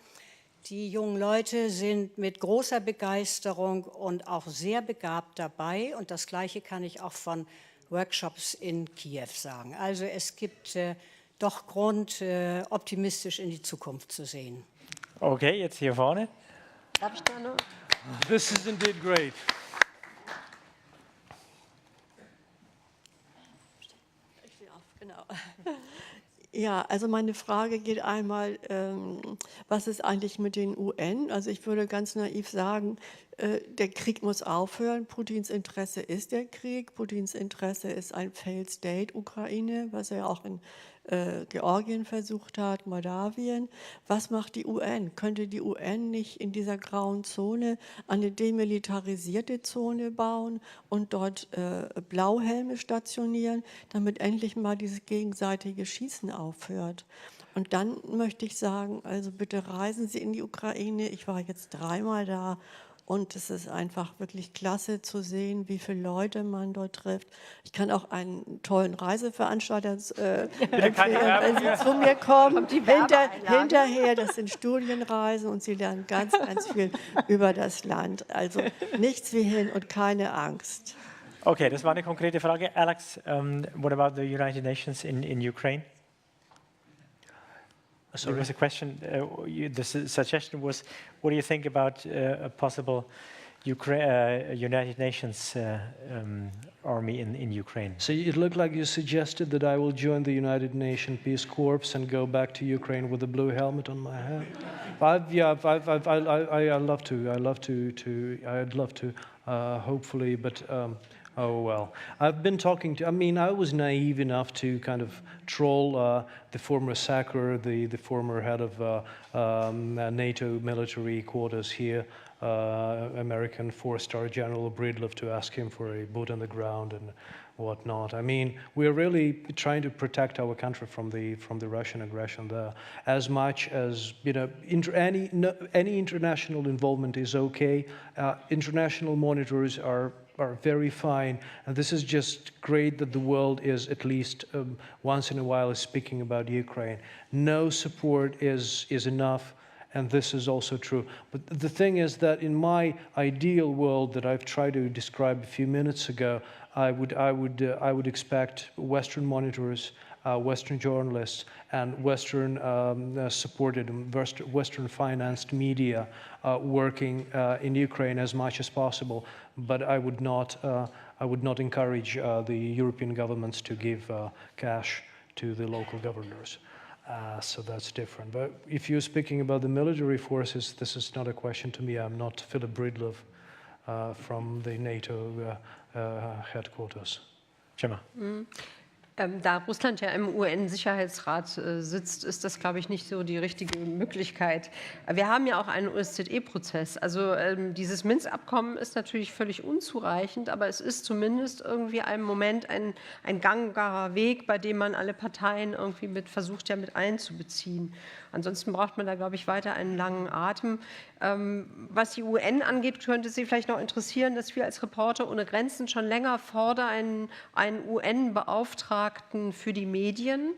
Die jungen Leute sind mit großer Begeisterung und auch sehr begabt dabei. Und das Gleiche kann ich auch von Workshops in Kiew sagen. Also es gibt doch Grund, optimistisch in die Zukunft zu sehen. Okay, jetzt hier vorne. Darf ich da noch? This is indeed great. Genau. Ja, also meine Frage geht einmal, was ist eigentlich mit den UN? Also ich würde ganz naiv sagen, der Krieg muss aufhören. Putins Interesse ist der Krieg. Putins Interesse ist ein Failed State Ukraine, was er auch in Georgien versucht hat, Moldawien. Was macht die UN? Könnte die UN nicht in dieser grauen Zone eine demilitarisierte Zone bauen und dort Blauhelme stationieren, damit endlich mal dieses gegenseitige Schießen aufhört? Und dann möchte ich sagen, also bitte reisen Sie in die Ukraine. Ich war jetzt 3-mal da. Und es ist einfach wirklich klasse zu sehen, wie viele Leute man dort trifft. Ich kann auch einen tollen Reiseveranstalter empfehlen, wenn Sie zu mir kommen. Hinterher, das sind Studienreisen und Sie lernen ganz, ganz viel über das Land. Also nichts wie hin und keine Angst. Okay, das war eine konkrete Frage. Alex, what about the United Nations in Ukraine? There was a question, the suggestion was, what do you think about a possible United Nations army in Ukraine? So it looked like you suggested that I will join the United Nations Peace Corps and go back to Ukraine with a blue helmet on my head. I'd love to. I'd love to, hopefully, but oh well. I've been talking to, I was naive enough to kind of troll the former Sacker, the former head of NATO military quarters here, American 4-star General Breedlove, to ask him for a boot on the ground and whatnot. We're really trying to protect our country from the Russian aggression there. As much as any international involvement is okay. International monitors are very fine, and this is just great that the world is at least once in a while is speaking about Ukraine. No support is enough. And this is also true. But the thing is that in my ideal world that I've tried to describe a few minutes ago, I would expect Western monitors, Western journalists, and Western supported, Western financed media working in Ukraine as much as possible. But I would not encourage the European governments to give cash to the local governors. So that's different. But if you're speaking about the military forces, this is not a question to me. I'm not Philip Breedlove from the NATO headquarters. Gemma. Da Russland ja im UN-Sicherheitsrat sitzt, ist das, glaube ich, nicht so die richtige Möglichkeit. Wir haben ja auch einen OSZE-Prozess. Also dieses Minsk-Abkommen ist natürlich völlig unzureichend, aber es ist zumindest irgendwie im Moment ein gangbarer Weg, bei dem man alle Parteien irgendwie versucht, ja mit einzubeziehen. Ansonsten braucht man da, glaube ich, weiter einen langen Atem. Was die UN angeht, könnte Sie vielleicht noch interessieren, dass wir als Reporter ohne Grenzen schon länger fordern, einen UN-Beauftragten für die Medien,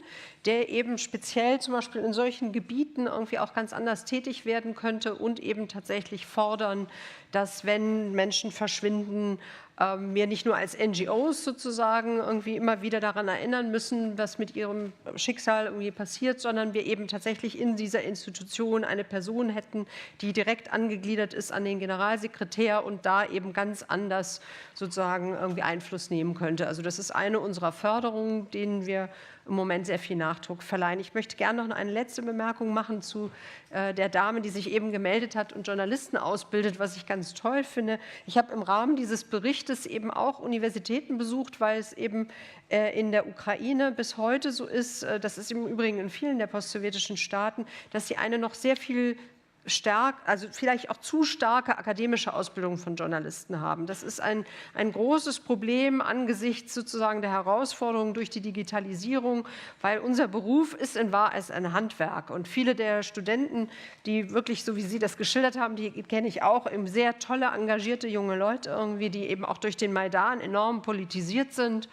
der eben speziell zum Beispiel in solchen Gebieten irgendwie auch ganz anders tätig werden könnte und eben tatsächlich fordern, dass, wenn Menschen verschwinden, wir nicht nur als NGOs sozusagen irgendwie immer wieder daran erinnern müssen, was mit ihrem Schicksal irgendwie passiert, sondern wir eben tatsächlich in dieser Institution eine Person hätten, die direkt angegliedert ist an den Generalsekretär und da eben ganz anders sozusagen irgendwie Einfluss nehmen könnte. Also das ist eine unserer Förderungen, denen wir im Moment sehr viel Nachdruck verleihen. Ich möchte gerne noch eine letzte Bemerkung machen zu der Dame, die sich eben gemeldet hat und Journalisten ausbildet, was ich ganz toll finde. Ich habe im Rahmen dieses Berichtes eben auch Universitäten besucht, weil es eben in der Ukraine bis heute so ist, das ist im Übrigen in vielen der postsowjetischen Staaten, dass sie eine noch sehr viel also vielleicht auch zu starke akademische Ausbildung von Journalisten haben. Das ist ein großes Problem angesichts sozusagen der Herausforderungen durch die Digitalisierung, weil unser Beruf ist in Wahrheit ein Handwerk. Und viele der Studenten, die wirklich, so wie Sie das geschildert haben, die kenne ich auch, eben sehr tolle, engagierte junge Leute irgendwie, die eben auch durch den Maidan enorm politisiert sind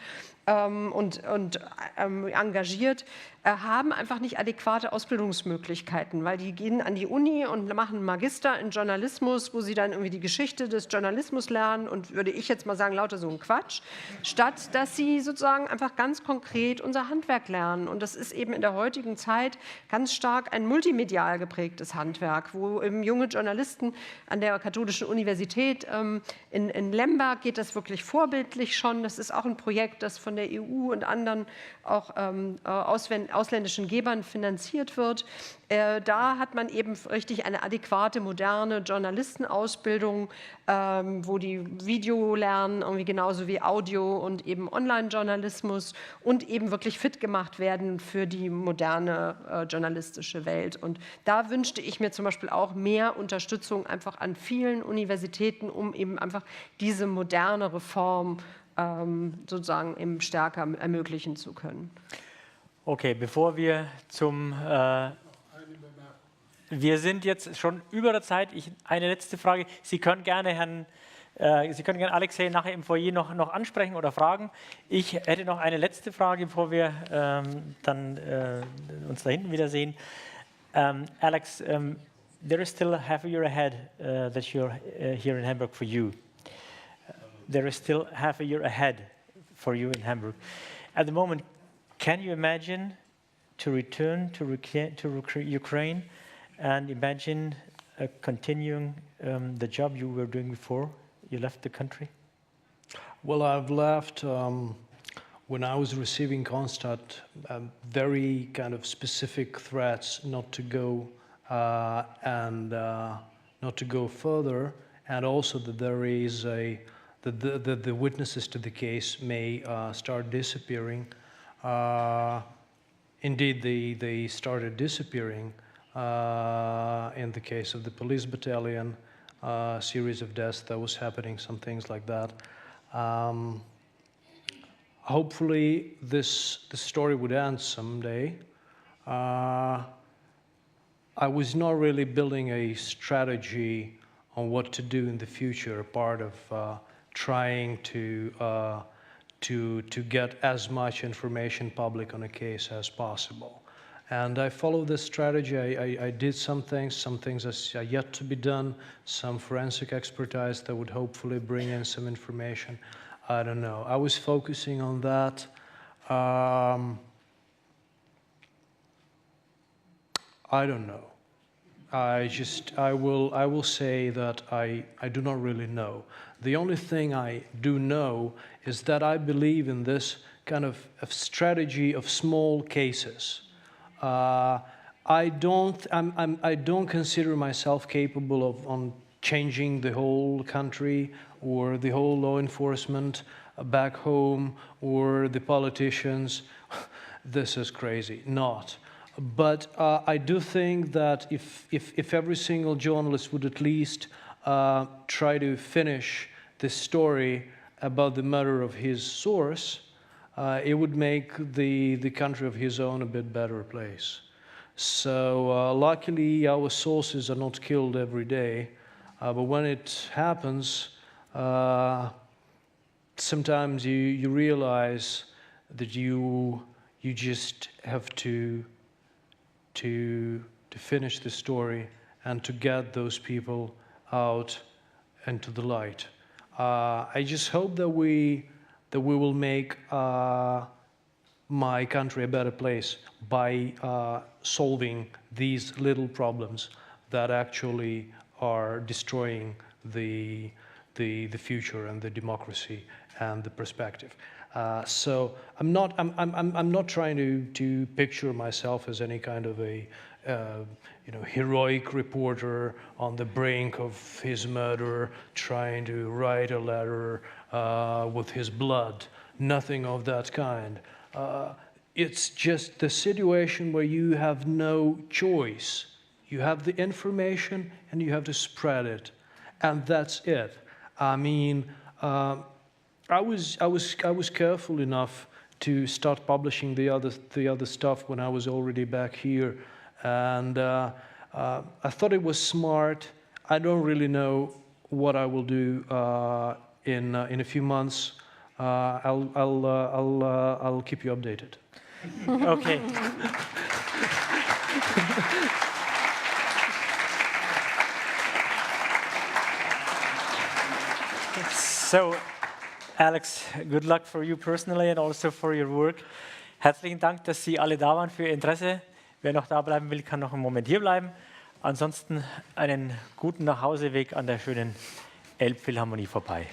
und engagiert, haben einfach nicht adäquate Ausbildungsmöglichkeiten, weil die gehen an die Uni und machen einen Magister in Journalismus, wo sie dann irgendwie die Geschichte des Journalismus lernen und, würde ich jetzt mal sagen, lauter so ein Quatsch, statt dass sie sozusagen einfach ganz konkret unser Handwerk lernen. Und das ist eben in der heutigen Zeit ganz stark ein multimedial geprägtes Handwerk, wo eben junge Journalisten an der Katholischen Universität in Lemberg geht das wirklich vorbildlich schon. Das ist auch ein Projekt, das von der EU und anderen auch ausländischen Gebern finanziert wird. Da hat man eben richtig eine adäquate, moderne Journalistenausbildung, wo die Video lernen, irgendwie genauso wie Audio und eben Online-Journalismus und eben wirklich fit gemacht werden für die moderne journalistische Welt. Und da wünschte ich mir zum Beispiel auch mehr Unterstützung einfach an vielen Universitäten, um eben einfach diese moderne Reform sozusagen eben stärker ermöglichen zu können. Okay, bevor wir zum... wir sind jetzt schon über der Zeit. Eine letzte Frage. Sie können gerne Aleksei nachher im Foyer noch ansprechen oder fragen. Ich hätte noch eine letzte Frage, bevor wir dann uns da hinten wiedersehen. Alex, there is still half a year ahead that you're here in Hamburg for you. There is still half a year ahead for you in Hamburg. At the moment, can you imagine to return to Ukraine and imagine continuing the job you were doing before you left the country? Well, I've left when I was receiving constant, very kind of specific threats not to go and not to go further, and also that there is the witnesses to the case may start disappearing. Indeed, they started disappearing in the case of the police battalion, a series of deaths that was happening, some things like that. Hopefully, this story would end someday. I was not really building a strategy on what to do in the future, part of trying to get as much information public on a case as possible. And I followed this strategy. I did some things are yet to be done, some forensic expertise that would hopefully bring in some information. I don't know. I was focusing on that. I don't know. I will say that I do not really know. The only thing I do know is that I believe in this kind of strategy of small cases. I don't consider myself capable of changing the whole country or the whole law enforcement. back home or the politicians, this is crazy. Not. But I do think that if every single journalist would at least try to finish the story about the murder of his source, it would make the country of his own a bit better place. So luckily our sources are not killed every day, but when it happens, sometimes you realize that you just have to finish the story and to get those people out into the light. I just hope that we will make my country a better place by solving these little problems that actually are destroying the future and the democracy and the perspective. So I'm not trying to picture myself as any kind of a heroic reporter on the brink of his murder, trying to write a letter with his blood. Nothing of that kind. It's just the situation where you have no choice. You have the information and you have to spread it, and that's it. I mean, I was careful enough to start publishing the other stuff when I was already back here, and I thought it was smart. I don't really know what I will do in a few months. I'll keep you updated. Okay. So, Alex, good luck for you personally and also for your work. Herzlichen Dank, dass Sie alle da waren für Ihr Interesse. Wer noch da bleiben will, kann noch einen Moment hier bleiben. Ansonsten einen guten Nachhauseweg an der schönen Elbphilharmonie vorbei.